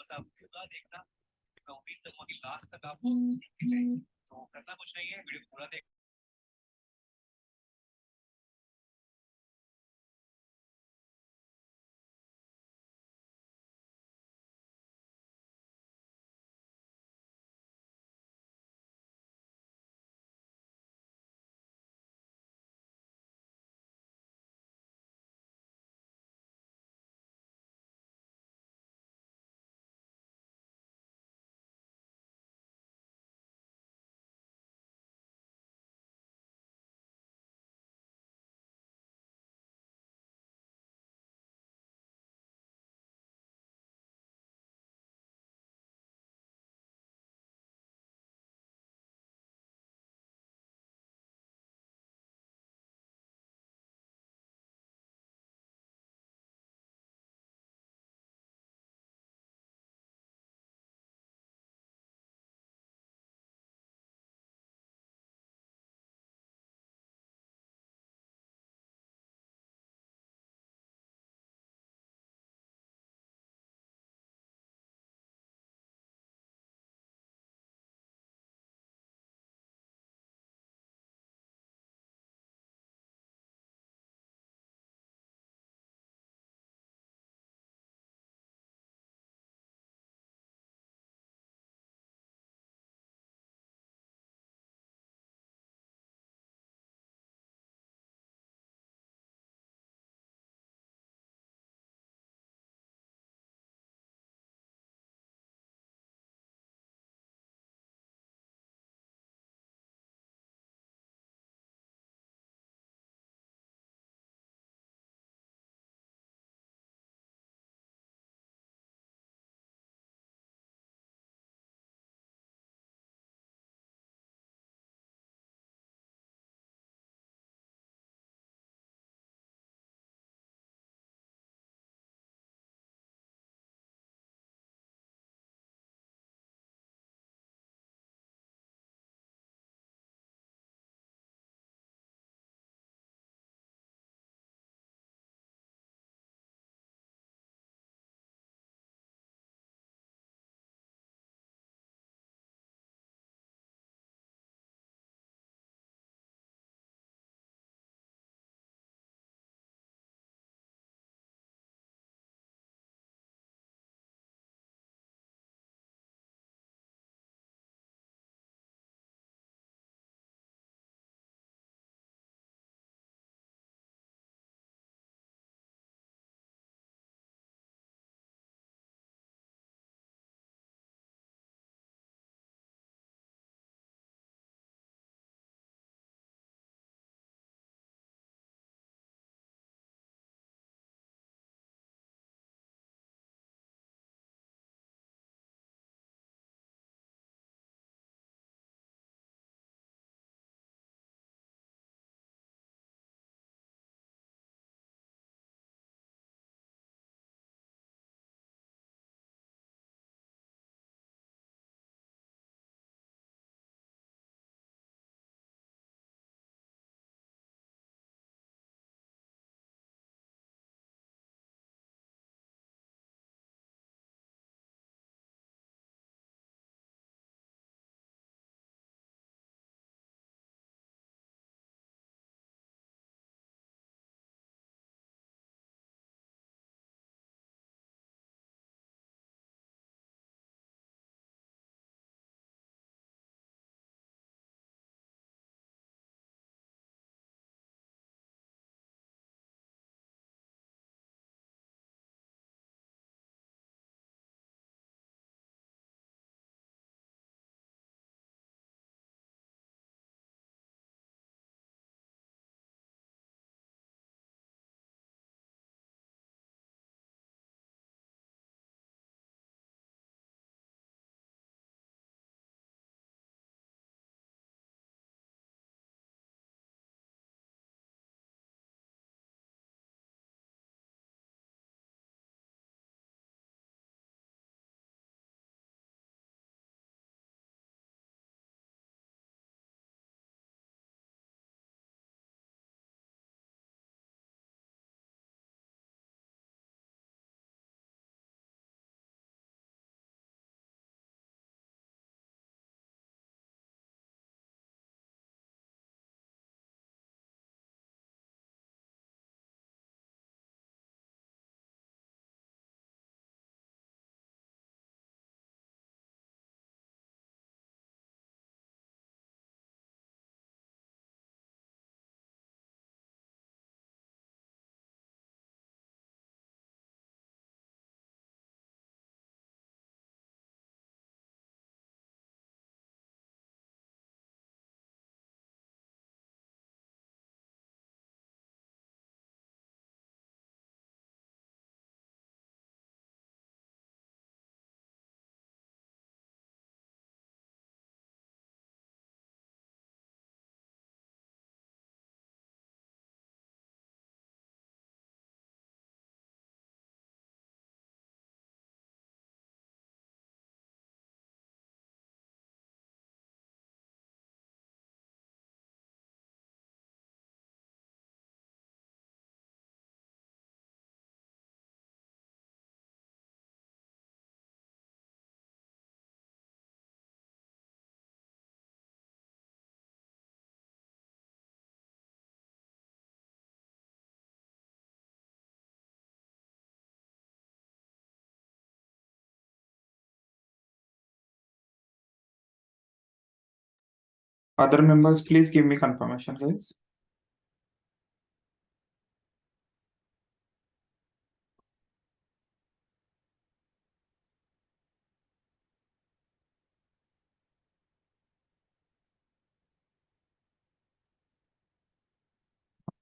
Other members, please give me confirmation, guys.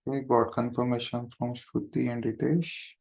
We got confirmation from Shruti and Ritesh.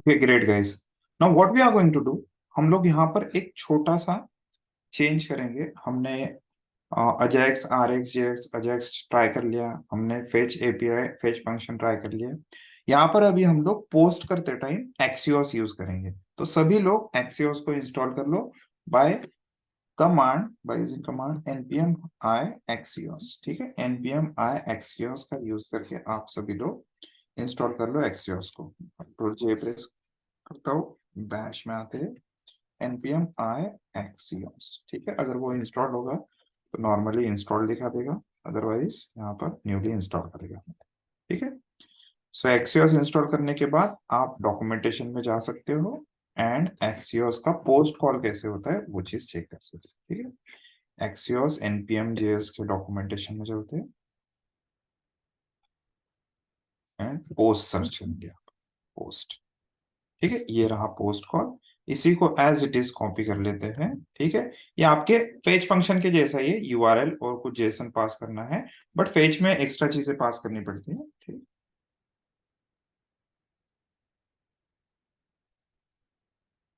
Okay, great guys. Now what we are going to do, हम लोग यहाँ पर एक छोटा सा change करेंगे. हमने Ajax RX JX Ajax try कर लिया, हमने fetch API fetch function try कर लिया. यहाँ पर अभी हम लोग पोस्ट करते टाइम एक्सियोस यूज करेंगे. तो सभी लोग एक्सियोस को इंस्टॉल कर लो by by using command npm i axios. ठीक है, npm i axios का यूज करके आप सभी लोग इंस्टॉल कर लो एक्सियोस को. कंट्रोल जे प्रेस करता हूँ, बैश में आते हैं npm i axios. ठीक है, अगर वो इंस्टॉल होगा तो नॉर्मली इंस्टॉल दिखा देगा, अदरवाइज यहाँ पर न्यूली इंस्टॉल करेगा. ठीक है, सो एक्सियोस इंस्टॉल करने के बाद आप डॉक्यूमेंटेशन में जा सकते हो एंड एक्सियोस का पोस्ट कॉल कैसे होता है वो चीज चेक कर सकते हो. ठीक है, एक्सियोस npm js के डॉक्यूमेंटेशन में चलते हैं एंड पोस्ट सर्च करेंगे आप. पोस्ट, ठीक है, ये रहा पोस्ट कॉल. इसी को एज इट इज कॉपी कर लेते हैं. ठीक है, ये आपके फेच फंक्शन के जैसा ही है, यूआरएल और कुछ जेसन पास करना है, बट फेच में एक्स्ट्रा चीजें पास करनी पड़ती है. ठीक,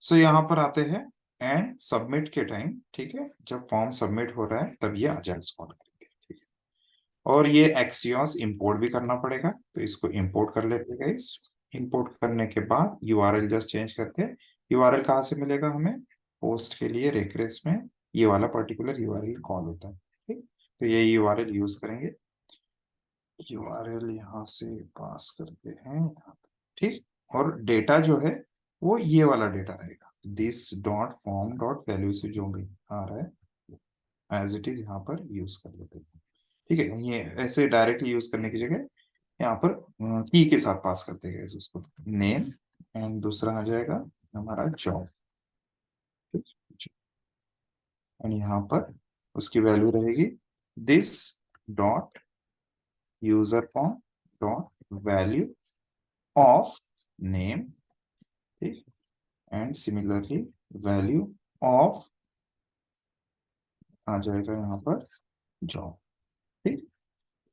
सो यहाँ पर आते हैं एंड सबमिट के टाइम. ठीक है, जब फॉर्म सबमिट हो रहा है तब ये अजाइल कॉल करेंगे. ठीक है, और ये एक्सियोस इंपोर्ट भी करना पड़ेगा, तो इसको इंपोर्ट कर लेते हैं गाइस. इंपोर्ट करने के बाद यूआरएल जस्ट चेंज करते हैं. यूआरएल कहाँ से मिलेगा हमें? पोस्ट के लिए रेकरेस में ये वाला पर्टिकुलर यूआरएल कॉल होता है. ठीक, तो ये यूआरएल यूज करेंगे. यूआरएल यहाँ से पास करते हैं यहाँ पे. ठीक, और डेटा जो है वो ये वाला डेटा रहेगा, this dot form dot value से जो भी आ रहा है एज इट इज यहाँ पर यूज कर लेते हैं. ठीक है, ये ऐसे डायरेक्टली यूज करने की जगह यहाँ पर की के साथ पास करते हैं उसको, नेम एंड दूसरा आ जाएगा हमारा जॉब. एंड यहाँ पर उसकी वैल्यू रहेगी this dot user form dot value of name. ठीक, एंड सिमिलरली वैल्यू ऑफ आ जाएगा यहाँ पर जॉब. ठीक,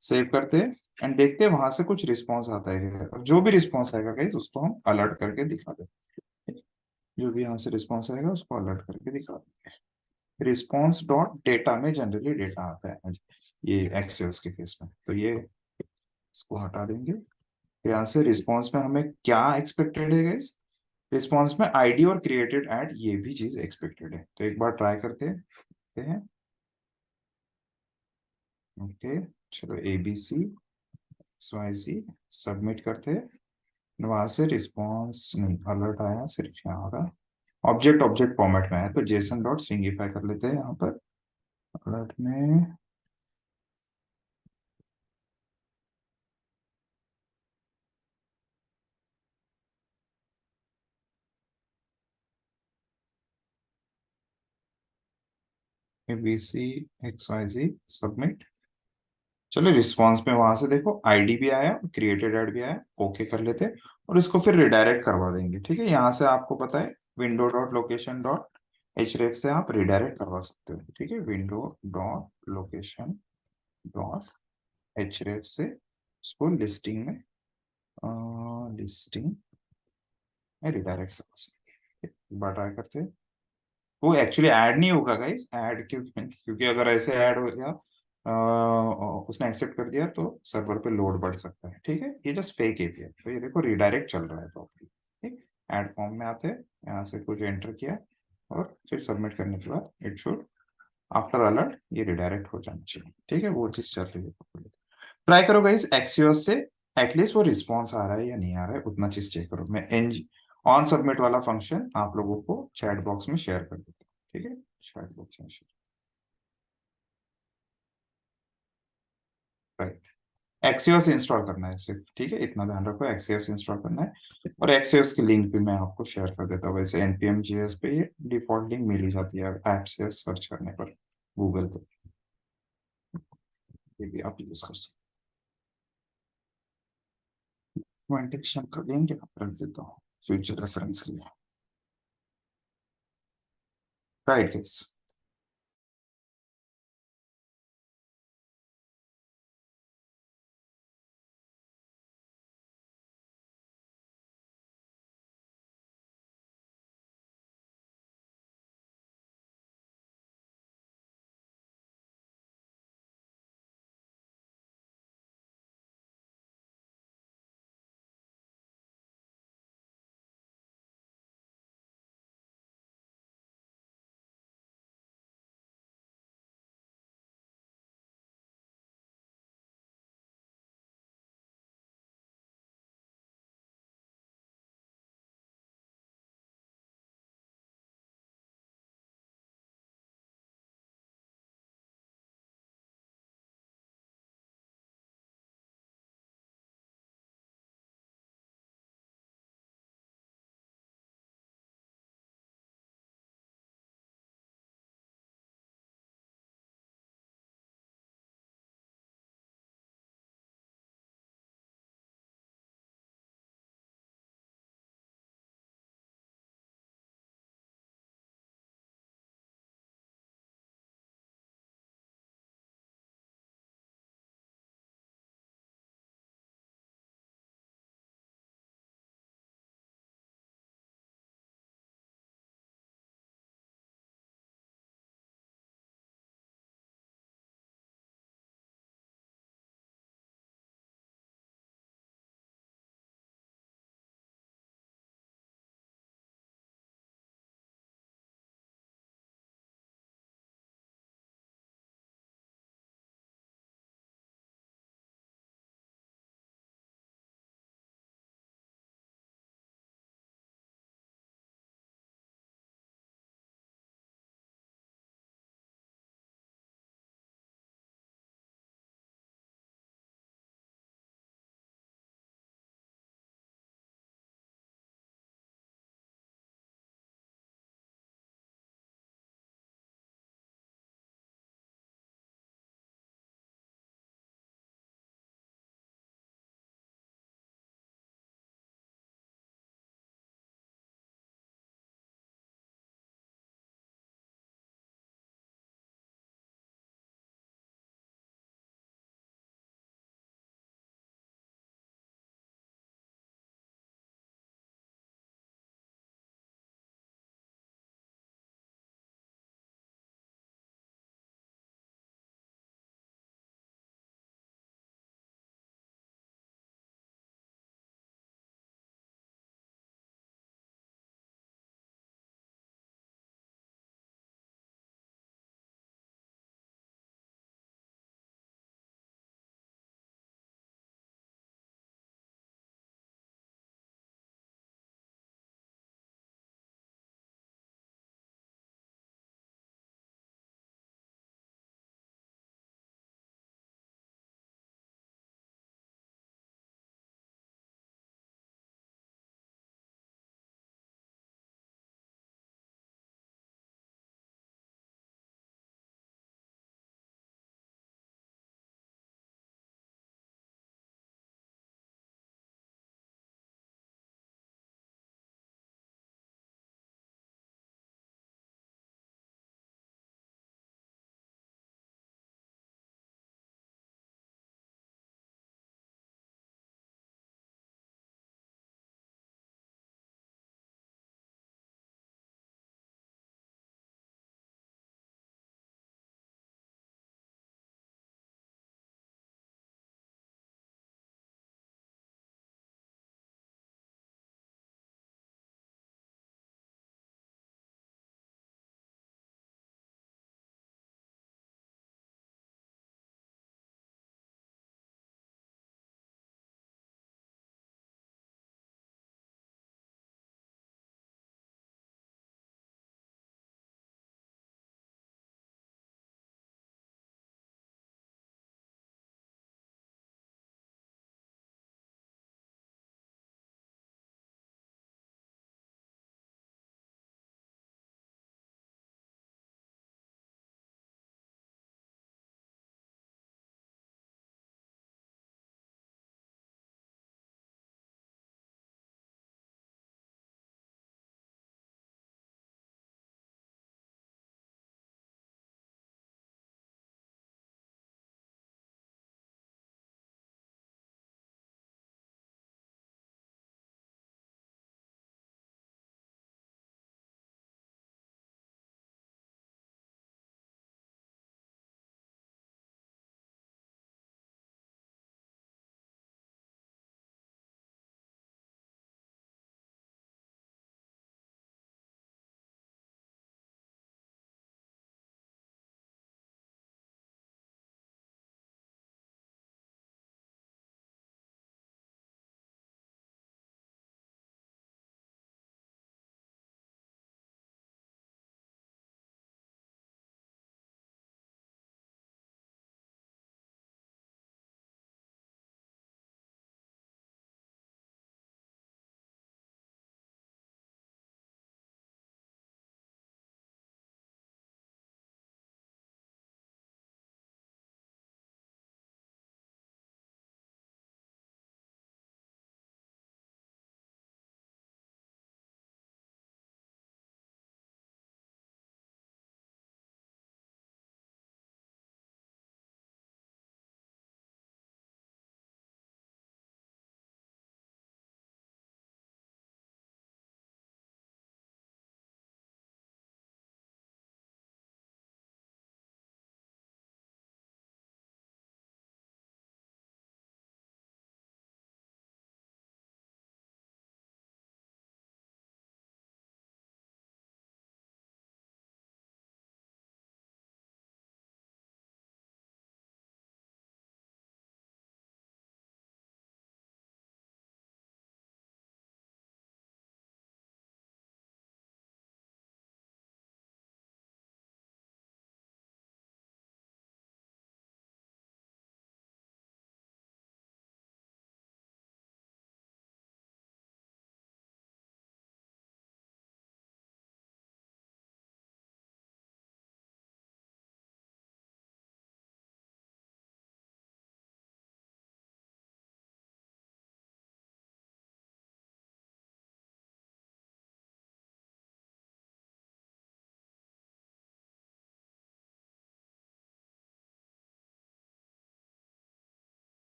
सेव करते हैं एंड देखते हैं वहां से कुछ रिस्पॉन्स आता है क्या. और जो भी रिस्पॉन्स आएगा गाइस उसको हम अलर्ट करके दिखा देते हैं. जो भी यहाँ से रिस्पॉन्स आएगा उसको अलर्ट करके दिखा देते हैं. रिस्पॉन्स डॉट डेटा में जनरली डेटा आता है ये एक्सेल्स के केस में, तो ये इसको हटा देंगे. यहाँ से रिस्पॉन्स में हमें क्या एक्सपेक्टेड है गाइस? रिस्पॉन्स में आईडी और क्रिएटेड एड ये भी चीज एक्सपेक्टेड है, तो एक बार ट्राई करते हैं। ओके, चलो ABC XYZ सबमिट करते हैं। वहां से रिस्पॉन्स नहीं, अलर्ट आया सिर्फ यहाँ का। ऑब्जेक्ट ऑब्जेक्ट फॉर्मेट में है, तो जेसन डॉट स्ट्रिंगिफाई कर लेते हैं यहाँ पर अलर्ट में। ABC XYZ submit. चलो रिस्पॉन्स में वहां से देखो आईडी भी आया, क्रिएटेड ऐड भी आया, ओके कर लेते हैं और इसको फिर रिडायरेक्ट करवा देंगे। ठीक है, यहाँ से आपको पता है window dot location dot href से आप रिडायरेक्ट करवा सकते हो। ठीक है, window dot location dot href से उसको लिस्टिंग में रिडायरेक्ट करवा सकते हैं। एक बार ट्राई करते हैं। वो एक्चुअली ऐड नहीं होगा गाइस, ऐड क्योंकि अगर ऐसे ऐड हो गया, उसने एक्सेप्ट कर दिया तो सर्वर पे लोड बढ़ सकता है। ठीक है, ये जस्ट फेक एपीआई, तो ये देखो रिडायरेक्ट चल रहा है प्रॉपर्ली। ठीक, ऐड फॉर्म में आते हैं, यहाँ से कुछ एंटर किया और फिर सबमिट करने के बाद इट शुड आफ्टर अलर्ट ये रिडायरेक्ट हो जाना चाहिए। ठीक है, वो चीज चल रही है। ट्राई करो गाइस एक्सियोस से, एटलीस्ट वो रिस्पॉन्स आ रहा है या नहीं आ रहा है उतना चीज चेक करो। मैं एनजी ऑन सबमिट वाला फंक्शन आप लोगों को चैट बॉक्स में शेयर कर देता हूँ। ठीक है, चैट बॉक्स में शेयर। राइट, एक्सियोस इंस्टॉल करना है सिर्फ। ठीक है, इतना ध्यान रखो, एक्सियोस इंस्टॉल करना है। और एक्सियोस की लिंक भी मैं आपको शेयर कर देता हूँ। वैसे npm JS पे ये डिफॉल्ट लिंक मिल ही जाती है ऐप से सर्च करने पर गूगल पे, ये भी आप यूज कर सकते हो। इंटेक्शन का लिंक यहाँ पर रख देता हूँ फ्यूचर रेफरेंस के लिए। Right guys.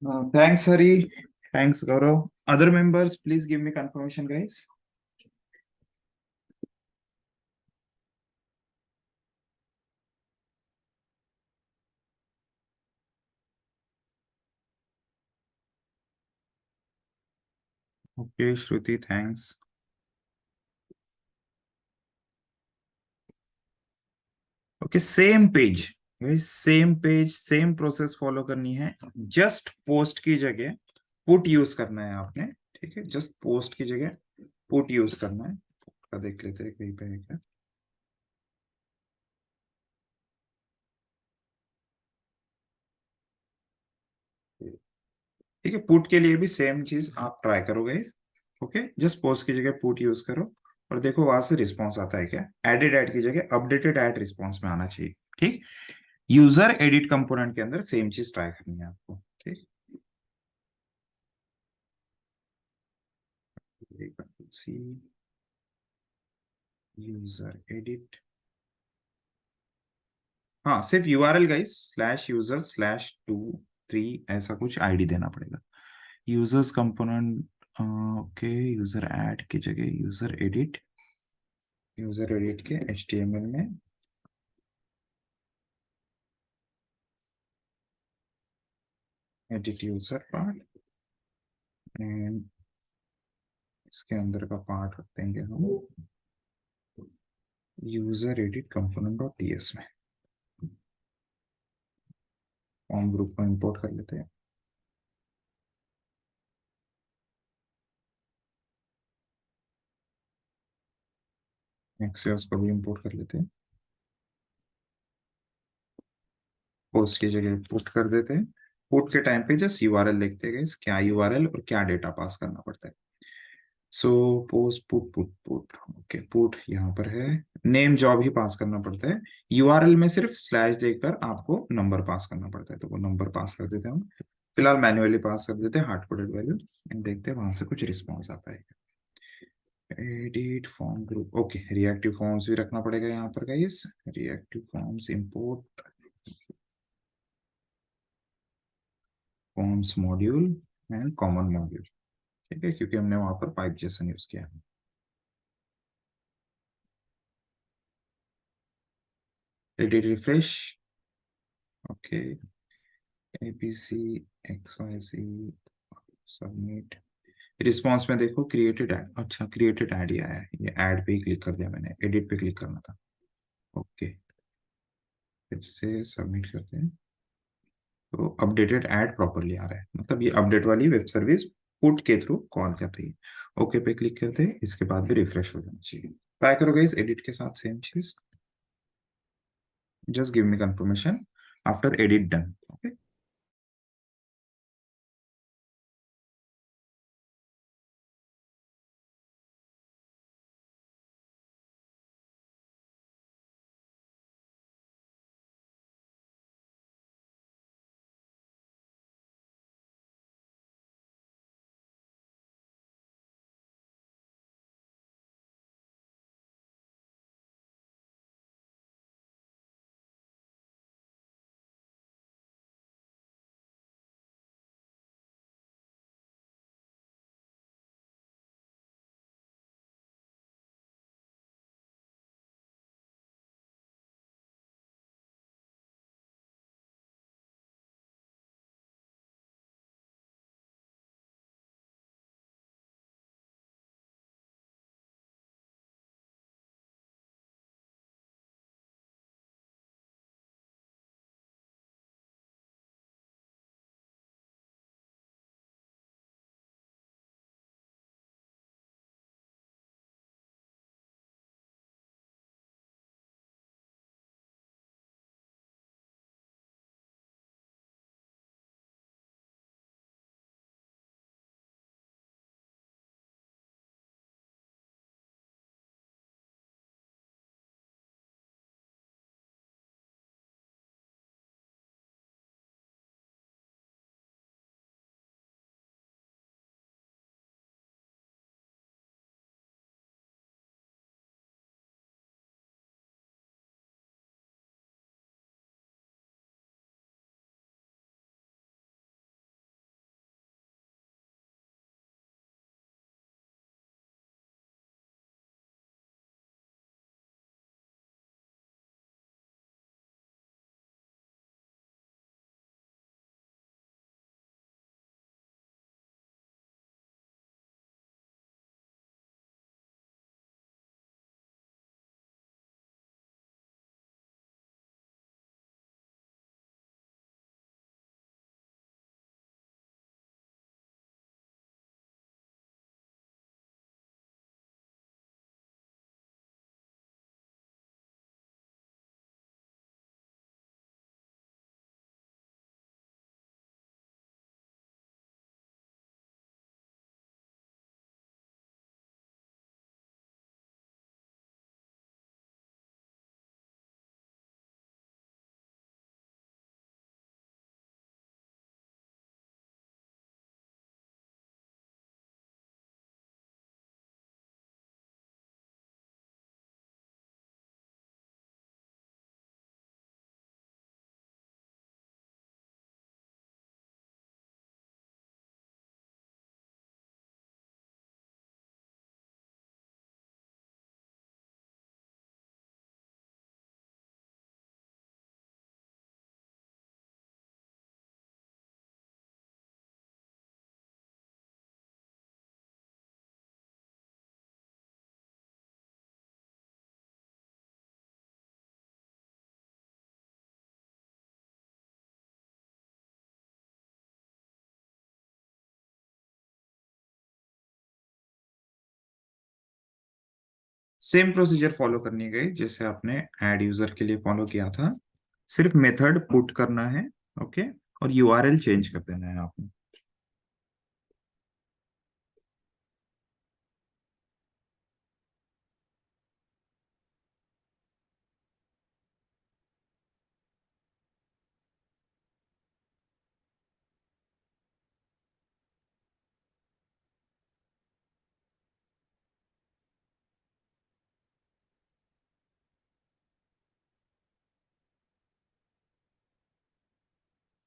Thanks, Hari. Thanks, Gaurav. Other members, please give me confirmation, guys. Okay, Shruti, thanks. Okay, same page, same page, same process follow करनी है। जस्ट पोस्ट की जगह पुट यूज करना है आपने। ठीक है, जस्ट पोस्ट की जगह पुट यूज करना है। तो देख लेते हैं कहीं पे है क्या। ठीक है, पुट के लिए भी सेम चीज आप ट्राई करोगे। ओके, जस्ट पोस्ट की जगह पुट यूज करो और देखो वहां से रिस्पॉन्स आता है क्या। एडेड ऐड की जगह अपडेटेड ऐड रिस्पॉन्स में आना चाहिए। ठीक, यूजर एडिट कंपोनेंट के अंदर सेम चीज ट्राई करनी है आपको। ठीक, सी यूजर एडिट, हाँ सिर्फ URL guys, slash user slash 2 3 ऐसा कुछ आईडी देना पड़ेगा। Users component, okay, user add की जगह यूजर एडिट के एचटीएमएल में एडिट यूजर पार्ट, एंड इसके अंदर का पार्ट रख देंगे हम user edit component dot TS में। फॉर्म ग्रुप को इंपोर्ट कर लेते हैं। एक्सेस को भी इंपोर्ट कर लेते हैं। पोस्ट की जगह पुट कर देते हैं। पुट के टाइम पे जस्ट यूआरएल देखते हैं क्या यूआरएल और क्या डेटा पास करना पड़ता है। So post put put put, okay, put यहाँ पर है। नेम जॉब ही पास करना पड़ता है। यूआरएल में सिर्फ स्लैश देकर आपको नंबर पास करना पड़ता है, तो वो नंबर पास कर देते हैं हम। फिलहाल मैन्युअली पास कर देते हैं हार्ड कोडेड वैल्यू एंड देखते हैं वहां से कुछ रिस्पॉन्स आता है। Edit form group, okay, reactive forms भी रखना पड़ेगा यहाँ पर guys. Reactive forms import forms module and common module. ठीक है, क्योंकि हमने वहां पर पाइप जेसन यूज किया है। Edit refresh, okay, ABC X Y C, submit. Response में देखो क्रिएटेड ऐड, अच्छा क्रिएटेड ऐड ही आया है। ये ऐड पे ही क्लिक कर दिया मैंने, एडिट पे क्लिक करना था। ओके, फिर से सबमिट करते हैं। तो अपडेटेड ऐड प्रॉपरली आ रहा है, मतलब ये अपडेट वाली वेब सर्विस पुट के थ्रू कॉल कर रही है। ओके पे क्लिक करते हैं, इसके बाद भी रिफ्रेश हो जाना चाहिए। ट्राई करोगे इस एडिट के साथ सेम चीज। Just give me confirmation after edit done. Okay. Same procedure follow करनी गई जैसे आपने ऐड यूजर के लिए फॉलो किया था, सिर्फ मेथड पुट करना है। ओके, और यूआरएल चेंज कर देना है आपने।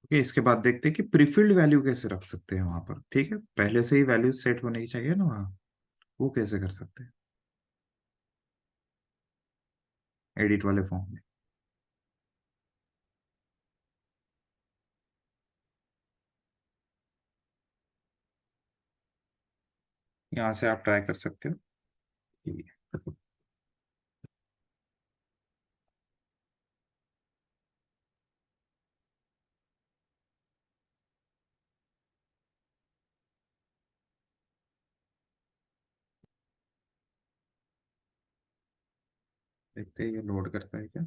ओके, इसके बाद देखते हैं कि प्रीफिल्ड वैल्यू कैसे रख सकते हैं वहां पर। ठीक है, पहले से ही वैल्यू सेट होने की चाहिए ना वहाँ, वो कैसे कर सकते हैं एडिट वाले फॉर्म में। यहाँ से आप ट्राई कर सकते हो। ठीक है। देखते हैं ये लोड करता है क्या।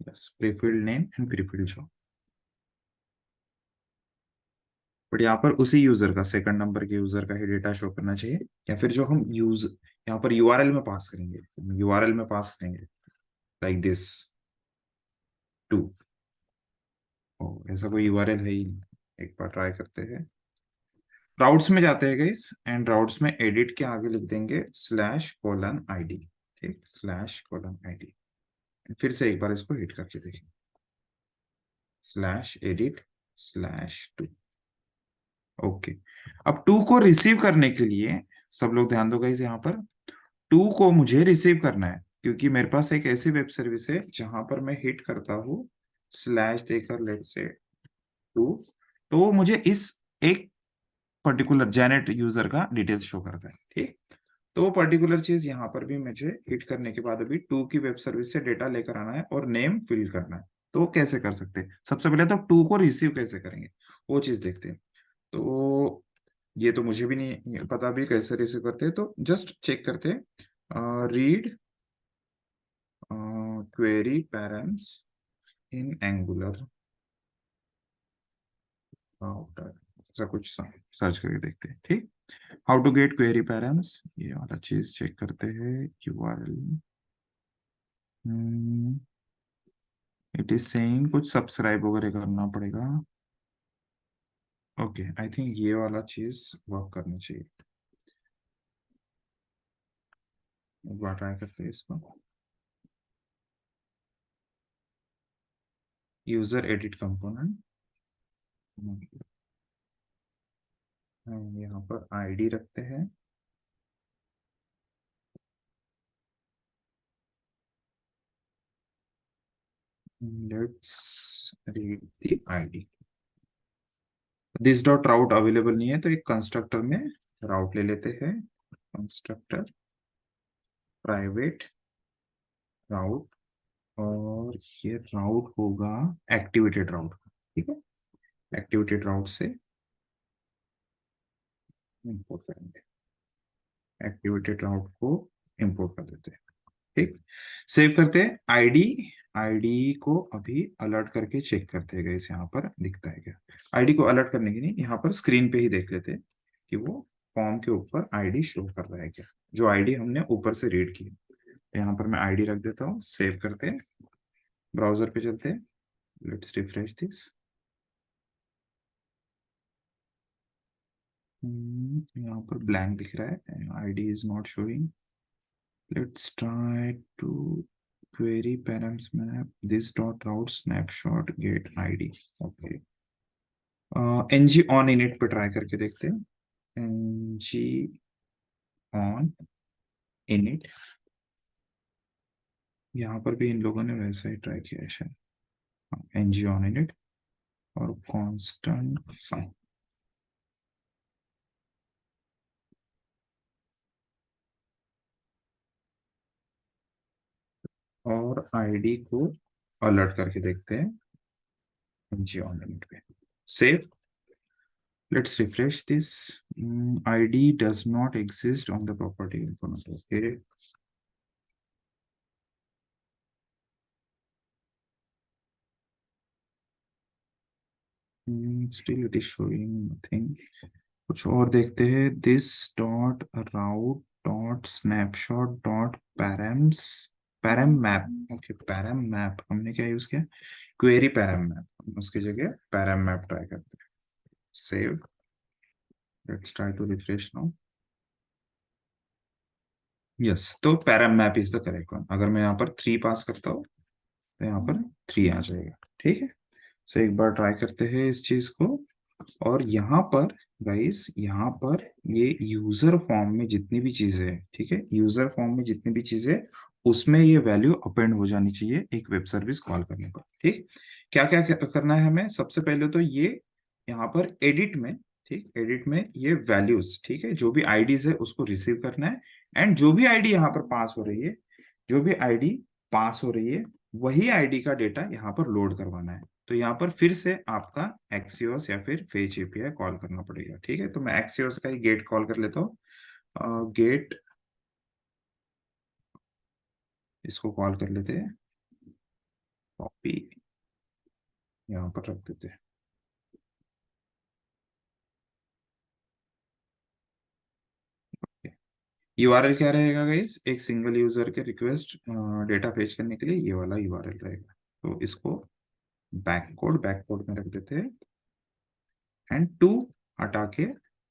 Yes, prefilled name and prefilled job. But यहाँ पर उसी यूजर का, सेकंड नंबर के यूजर का ही डेटा शो करना चाहिए, या फिर जो हम यूज यहाँ पर यूआरएल में पास करेंगे, यूआरएल में पास करेंगे लाइक दिस टू। ऐसा कोई यूआरएल है ही नहीं। एक बार ट्राई करते हैं। राउट्स में जाते हैं गाइस, एंड राउट्स में एडिट के आगे लिख देंगे /:id। ठीक, /:id। फिर से एक बार इसको हिट करके देखें, /edit/2। ओके, अब टू को रिसीव करने के लिए सब लोग ध्यान दो गाइस, यहाँ पर टू को मुझे रिसीव करना है, क्योंकि मेरे पास एक ऐसी वेब सर्विस है जहां पर मैं हिट करता हूँ स्लैश देकर लेट्स से टू, तो वो मुझे इस एक पर्टिकुलर जेनेट यूजर का डिटेल्स शो करता है। ठीक, तो वो पर्टिकुलर चीज यहाँ पर भी मुझे हिट करने के बाद अभी टू की वेब सर्विस से डेटा लेकर आना है और नेम फिल करना है। तो वो कैसे कर सकते हैं, सबसे पहले तो टू को रिसीव कैसे करेंगे वो चीज देखते हैं। तो ये तो मुझे भी नहीं पता भी कैसे रिसीव करते हैं, तो जस्ट चेक करते हैं। Read query parents in Angular router, ऐसा कुछ सर्च करके देखते हैं। ठीक, how to get query parents, ये वाला चीज चेक करते हैं। यूआरएल इट इज सेइंग कुछ सब्सक्राइब वगैरह करना पड़ेगा। ओके, आई थिंक ये वाला चीज वर्क करनी चाहिए। एक बार ट्राई करते हैं इसको। यूजर एडिट कंपोनेंट, यहाँ पर आईडी रखते हैं। Let's read the ID. This dot route available नहीं है, तो एक कंस्ट्रक्टर में राउट ले लेते हैं। कंस्ट्रक्टर प्राइवेट राउट, और ये राउट होगा एक्टिवेटेड राउट। ठीक है, एक्टिवेटेड राउट से इंपोर्ट करेंगे, एक्टिवेटेड राउट को इंपोर्ट कर देते हैं। ठीक, सेव करते हैं। आईडी, आईडी को अभी अलर्ट करके चेक करते हैं गाइस, यहाँ पर दिखता है क्या। आईडी को अलर्ट करने की नहीं, यहाँ पर स्क्रीन पे ही देख लेते हैं कि वो फॉर्म के ऊपर आईडी शो कर रहा है क्या, जो आईडी हमने ऊपर से रीड की। यहाँ पर मैं आईडी रख देता हूँ, सेव करते हैं, ब्राउजर पे चलते हैं, लेट्स रिफ्रेश दिस। यहाँ पर ब्लैंक दिख रहा है, ID is not showing. Let's try to query params map this dot route snapshot get id। Okay, ng on init पे ट्राई करके देखते हैं। ng on init, यहाँ पर भी इन लोगों ने वैसा ही ट्राई किया है शायद। ng on init और constant file, और id को अलर्ट करके देखते हैं ng on init पे। Save, Let's refresh this. ID does not exist on the property component. Okay. Still it is showing nothing. कुछ और देखते हैं. This dot route dot snapshot dot params param map. Okay, param map हमने क्या use किया? Query param map. उसकी जगह param map try करते हैं. Save. Let's try to refresh now. Yes, तो param map is the correct one. अगर मैं यहाँ पर 3 पास करता हूँ तो यहाँ पर 3 आ जाएगा. ठीक है. सो एक बार ट्राई करते हैं इस चीज को. और यहाँ पर गाइस, यहाँ पर ये यूजर फॉर्म में जितनी भी चीजें हैं, ठीक है, यूजर फॉर्म में जितनी भी चीजें, उसमें ये वैल्यू अपेंड हो जानी चाहिए एक वेब सर्विस कॉल करने पर. ठीक. क्या क्या करना है हमें? सबसे पहले तो ये यहाँ पर एडिट में, ठीक, एडिट में ये वैल्यूज, ठीक है, जो भी आईडीज है उसको रिसीव करना है. एंड जो भी आईडी यहाँ पर पास हो रही है, जो भी आईडी पास हो रही है, वही आईडी का डेटा यहाँ पर लोड करवाना है. तो यहाँ पर फिर से आपका एक्सियोस या फिर फेच एपीआई कॉल करना पड़ेगा. ठीक है. तो मैं एक्सियोस का ही गेट कॉल कर लेता हूँ. गेट, इसको कॉल कर लेते हैं. कॉपी यहाँ पर रख देते हैं. यूआरएल क्या रहेगा गाइस? एक सिंगल यूजर के रिक्वेस्ट डेटा फेच करने के लिए ये वाला यूआरएल रहेगा. तो इसको बैक कोड में रख देते हैं. एंड टू हटा के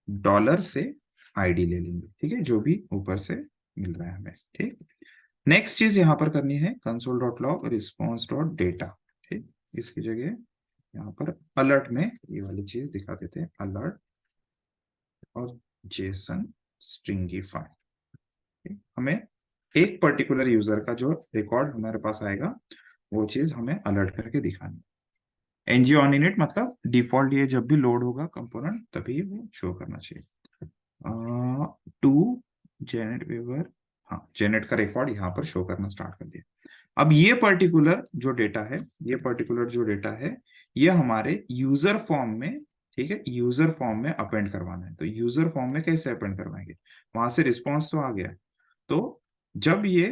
डॉलर से आईडी ले लेंगे. ठीक है, जो भी ऊपर से मिल रहा है हमें. ठीक. नेक्स्ट चीज यहाँ पर करनी है console dot log response dot data. ठीक. इसकी जगह यहाँ पर अलर्ट में ये वाली चीज दिखा देते हैं, अलर्ट और जेसन स्ट्रिंगीफाई. हमें एक पर्टिकुलर यूजर का जो रिकॉर्ड हमारे पास आएगा, वो चीज हमें अलर्ट करके दिखानी. एनजी ऑन इनिट मतलब डिफॉल्ट, ये जब भी लोड होगा कंपोनेंट तभी वो शो करना चाहिए. टू जेनेट वेवर, हाँ, जेनेट का रिकॉर्ड यहाँ पर शो करना स्टार्ट कर दिया. अब ये पर्टिकुलर जो डेटा है, ये पर्टिकुलर जो डेटा है, ये हमारे यूजर फॉर्म में, ठीक है, यूजर फॉर्म में अपेंड करवाना है. तो यूजर फॉर्म में कैसे अपेंड करवाएंगे? वहां से रिस्पॉन्स तो आ गया. तो जब ये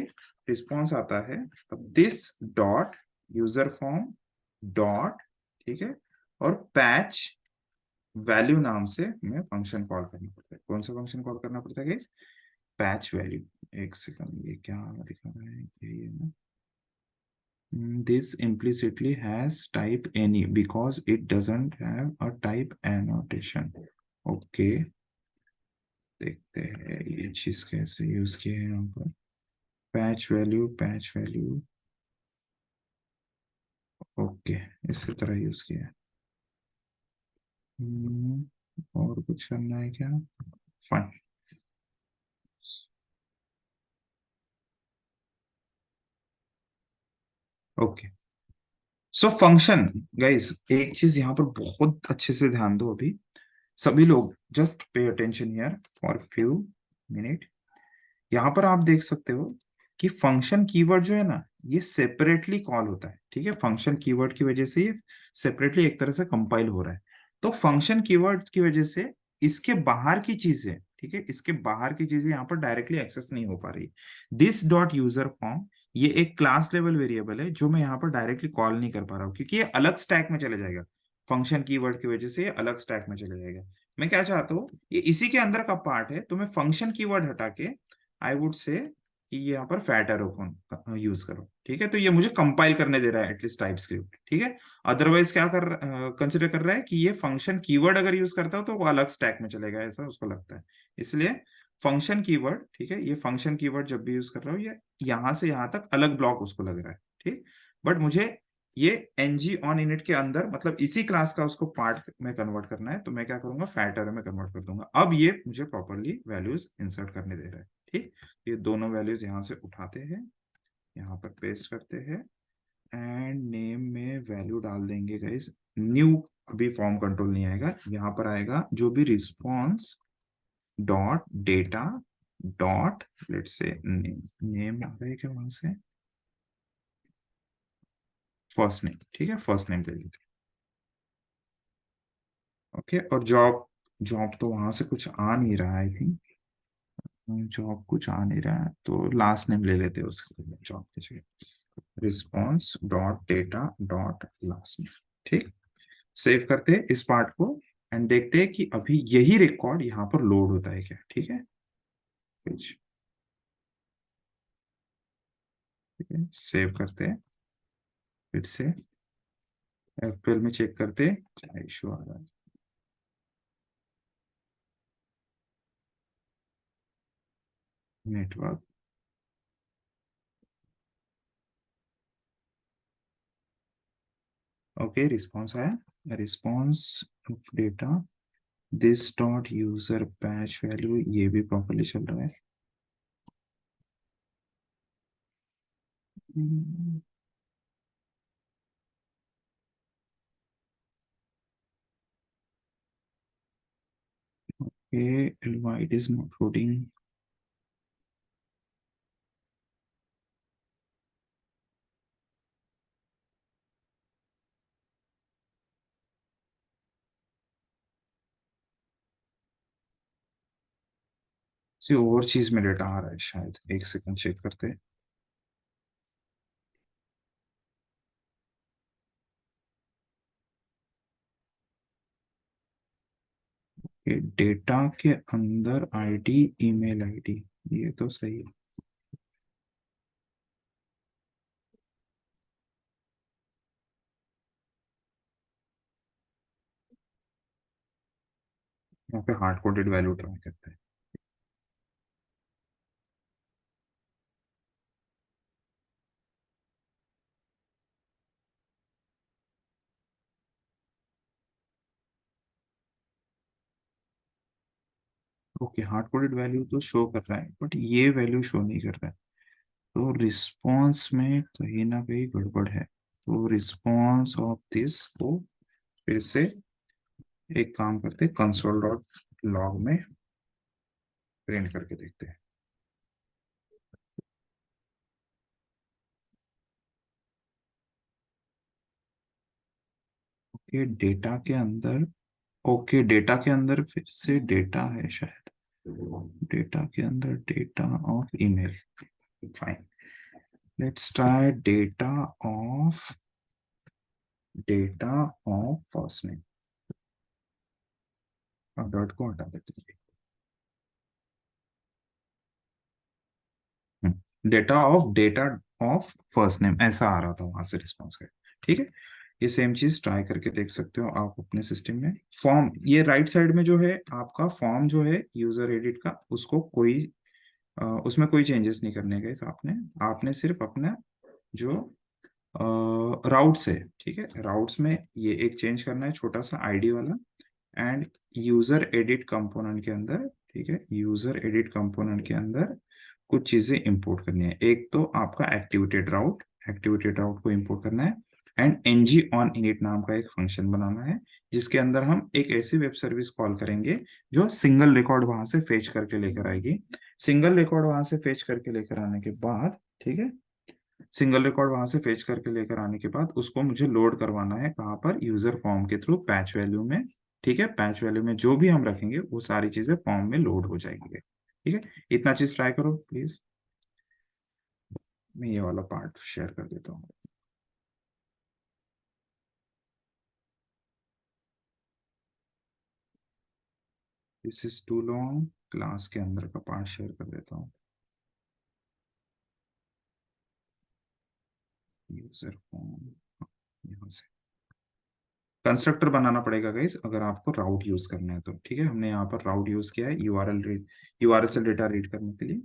रिस्पॉन्स आता है तब this dot user form dot, ठीक है, और पैच वैल्यू नाम से हमें फंक्शन कॉल करना पड़ता है. कौन सा फंक्शन कॉल करना पड़ता है? Patch value. एक सेकंड, ये क्या दिखा रहा है? ये ना, this implicitly has type any because it doesn't have a type annotation. Okay, देखते हैं ये चीज कैसे यूज किया है यहाँ पर. Patch value, patch value, okay, इसकी तरह यूज किया है. और कुछ करना है क्या? Fine. Okay. So function guys, एक चीज यहाँ पर बहुत अच्छे से ध्यान दो. अभी सभी लोग just pay attention here for few minute. यहाँ पर आप देख सकते हो कि फंक्शन कीवर्ड जो है ना, ये सेपरेटली कॉल होता है. ठीक है, फंक्शन कीवर्ड की वजह से ये सेपरेटली एक तरह से कंपाइल हो रहा है. तो फंक्शन कीवर्ड की वजह से इसके बाहर की चीजें, ठीक है, इसके बाहर की चीजें यहाँ पर डायरेक्टली एक्सेस नहीं हो पा रही. दिस डॉट यूजर फॉर्म, ये एक क्लास लेवल वेरिएबल है जो मैं यहाँ पर डायरेक्टली कॉल नहीं कर पा रहा हूँ, क्योंकि ये अलग स्टैक में चले जाएगा. फंक्शन कीवर्ड की वजह से ये अलग स्टैक में चले जाएगा. मैं क्या चाहता हूँ, ये इसी के अंदर का पार्ट है, तो मैं फंक्शन कीवर्ड हटा के आई वुड से कि यहाँ पर फैट एरो कौन यूज करो. ठीक है, तो ये मुझे कंपाइल करने दे रहा है एटलीस्ट टाइप स्क्रिप्ट. ठीक है. अदरवाइज क्या कर कंसिडर कर रहा है कि ये फंक्शन कीवर्ड अगर यूज करता हो तो वो अलग स्टैक में चलेगा, ऐसा उसको लगता है. इसलिए फंक्शन कीवर्ड, ठीक है, ये फंक्शन कीवर्ड जब भी यूज कर रहा हूँ, ये यहाँ से यहाँ तक अलग ब्लॉक उसको लग रहा है. ठीक. बट मुझे ये एनजी ऑन इनिट के अंदर, मतलब इसी क्लास का उसको पार्ट में कन्वर्ट करना है, तो मैं क्या करूंगा, फैट एरो में कन्वर्ट कर दूंगा. अब ये मुझे प्रॉपरली वैल्यूज इंसर्ट करने दे रहा है. ठीक. ये दोनों वैल्यूज यहाँ से उठाते हैं, यहाँ पर पेस्ट करते हैं, एंड नेम में वैल्यू डाल देंगे गाइस. न्यू अभी फॉर्म कंट्रोल नहीं आएगा, यहाँ पर आएगा जो भी response dot data dot, let say name. Name आ रहा है क्या वहां से? First name. ठीक है, फर्स्ट नेम ले लेते हैं. ओके. और जॉब जॉब तो वहां से कुछ आ नहीं रहा है, आई थिंक। जॉब कुछ आ नहीं रहा है, तो लास्ट नेम ले लेते हैं उसके लिए जॉब की जगह। Response dot data dot last name. ठीक। सेव करते हैं इस पार्ट को, एंड देखते हैं कि अभी यही रिकॉर्ड यहाँ पर लोड होता है क्या। ठीक है, ठीक है, सेव करते हैं फिर से। एफएल में चेक करते हैं क्या इशू आ रहा है। नेटवर्क। ओके, रिस्पॉन्स आया। Response of data this dot user patch value, ये भी प्रॉपरली चल रहा है। Okay, why it is not loading? किसी और चीज में डेटा आ रहा है शायद, एक सेकंड चेक करते हैं। कि डेटा के अंदर आईडी, ईमेल आईडी, ये तो सही है। यहाँ पे हार्ड कोडेड वैल्यू ट्राई करते हैं। ओके, हार्ड कोडेड वैल्यू तो शो कर रहा है, बट ये वैल्यू शो नहीं कर रहा है। तो रिस्पॉन्स में कहीं ना कहीं गड़बड़ है। तो रिस्पॉन्स ऑफ दिस को फिर से एक काम करते हैं, कंसोल डॉट लॉग में प्रिंट करके देखते हैं। ओके, डेटा के अंदर। ओके, डेटा के अंदर फिर से डेटा है शायद। डेटा के अंदर data of email. Fine, let's try data of first name. अब डॉट को हटा देते हैं। डेटा ऑफ फर्स्ट नेम ऐसा आ रहा था वहां से रिस्पॉन्स का। ठीक है, ये सेम चीज ट्राई करके देख सकते हो आप अपने सिस्टम में। फॉर्म, ये राइट साइड में जो है आपका फॉर्म जो है यूजर एडिट का, उसको कोई उसमें कोई चेंजेस नहीं करने गए आपने। आपने सिर्फ अपना जो राउट्स है, ठीक है, राउट्स में ये एक चेंज करना है छोटा सा आईडी वाला। एंड यूजर एडिट कंपोनेंट के अंदर, ठीक है, यूजर एडिट कंपोनेंट के अंदर कुछ चीजें इंपोर्ट करनी है। एक तो आपका एक्टिवेटेड राउट को इंपोर्ट करना है। एंड एनजी ऑन इनिट नाम का एक फंक्शन बनाना है, जिसके अंदर हम एक ऐसी वेब सर्विस कॉल करेंगे जो सिंगल रिकॉर्ड वहां से फेच करके लेकर आएगी। सिंगल रिकॉर्ड वहां से फेच करके लेकर आने के बाद, ठीक है, सिंगल रिकॉर्ड वहां से फेच करके लेकर आने के बाद उसको मुझे लोड करवाना है कहाँ पर, यूजर फॉर्म के थ्रू पैच वैल्यू में। ठीक है, पैच वैल्यू में जो भी हम रखेंगे वो सारी चीजें फॉर्म में लोड हो जाएंगे। ठीक है, इतना चीज ट्राई करो प्लीज। मैं ये वाला पार्ट शेयर कर देता हूँ। This is too long, class के अंदर का पार्ट शेयर कर देता हूँ। यूजर फॉर्म, यहाँ से कंस्ट्रक्टर बनाना पड़ेगा गाइस, अगर आपको राउट यूज करना है तो। ठीक है, हमने यहाँ पर राउट यूज किया है यूआरएल से डेटा रीड करने के लिए।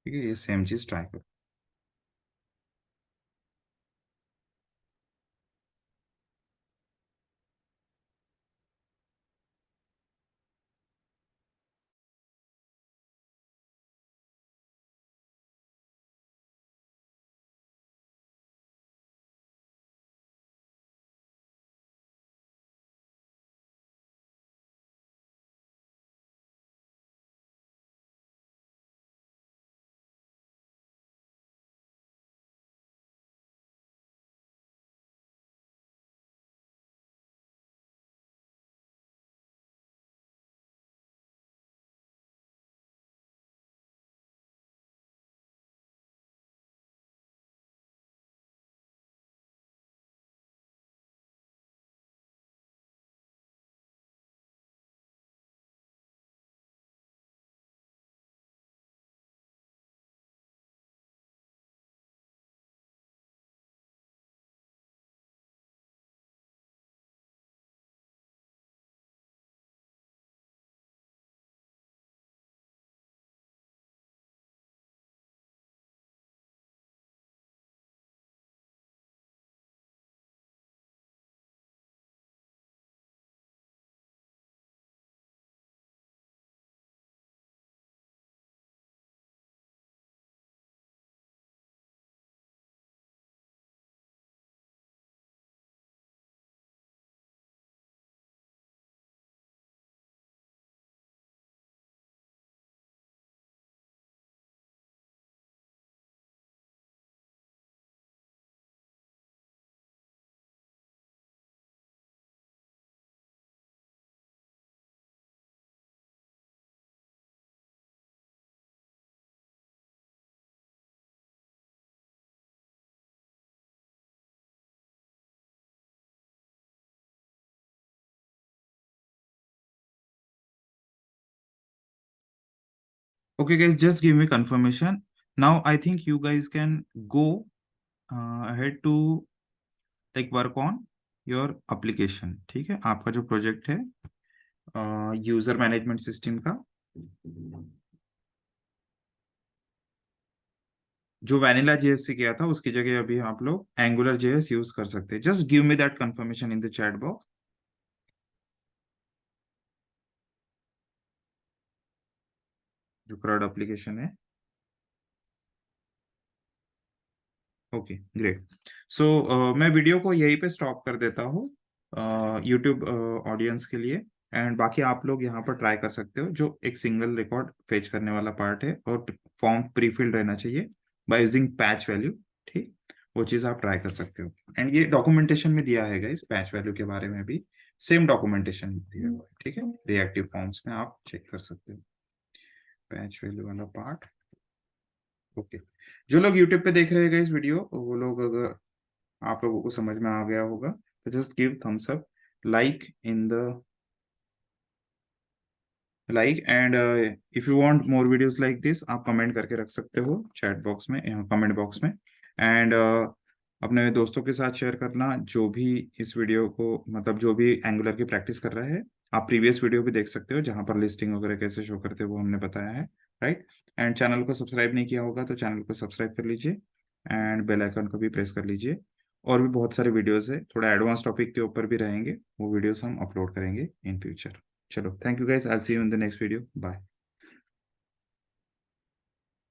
ठीक है, ये सेम चीज ट्राई करो। Okay, guys, just give me confirmation. Now, I think you guys can go ahead to like work on your application. ठीक है, आपका जो प्रोजेक्ट है यूजर मैनेजमेंट सिस्टम का, जो वैनिला जेएस से किया था उसकी जगह अभी आप लोग एंगुलर जेएस यूज कर सकते हैं. Just give me that confirmation in the chat box. जो CRUD एप्लीकेशन है. Okay, great. सो मैं वीडियो को यहीं पे स्टॉप कर देता हूँ यूट्यूब ऑडियंस के लिए. एंड बाकी आप लोग यहाँ पर ट्राई कर सकते हो, जो एक सिंगल रिकॉर्ड फेच करने वाला पार्ट है और फॉर्म प्री फिल्ड रहना चाहिए बाय यूजिंग पैच वैल्यू. ठीक, वो चीज़ आप ट्राई कर सकते हो. एंड ये डॉक्यूमेंटेशन में दिया है इस पैच वैल्यू के बारे में भी, सेम डॉक्यूमेंटेशन दिया हुआ है. ठीक है, रिएक्टिव फॉर्म्स में आप चेक कर सकते हो पैच वैल्यू वाला पार्ट. ओके, जो लोग यूट्यूब पे देख रहे हैं इस वीडियो, वो लोग अगर आप लोगों को समझ में आ गया होगा तो just give Thums up, like in the like. And if you want more videos like this, आप कमेंट करके रख सकते हो चैट बॉक्स में, कमेंट बॉक्स में. एंड अपने दोस्तों के साथ शेयर करना, जो भी इस वीडियो को मतलब जो भी एंगुलर की प्रैक्टिस कर रहा है. आप प्रीवियस वीडियो भी देख सकते हो जहां पर लिस्टिंग वगैरह कैसे शो करते हैं वो हमने बताया है. राइट. एंड चैनल को सब्सक्राइब नहीं किया होगा तो चैनल को सब्सक्राइब कर लीजिए एंड बेल आइकन को भी प्रेस कर लीजिए. और भी बहुत सारे वीडियोस है, थोड़ा एडवांस टॉपिक के ऊपर भी रहेंगे, वो वीडियोस हम अपलोड करेंगे इन फ्यूचर. चलो, thank you guys, I will see you in the next video. Bye.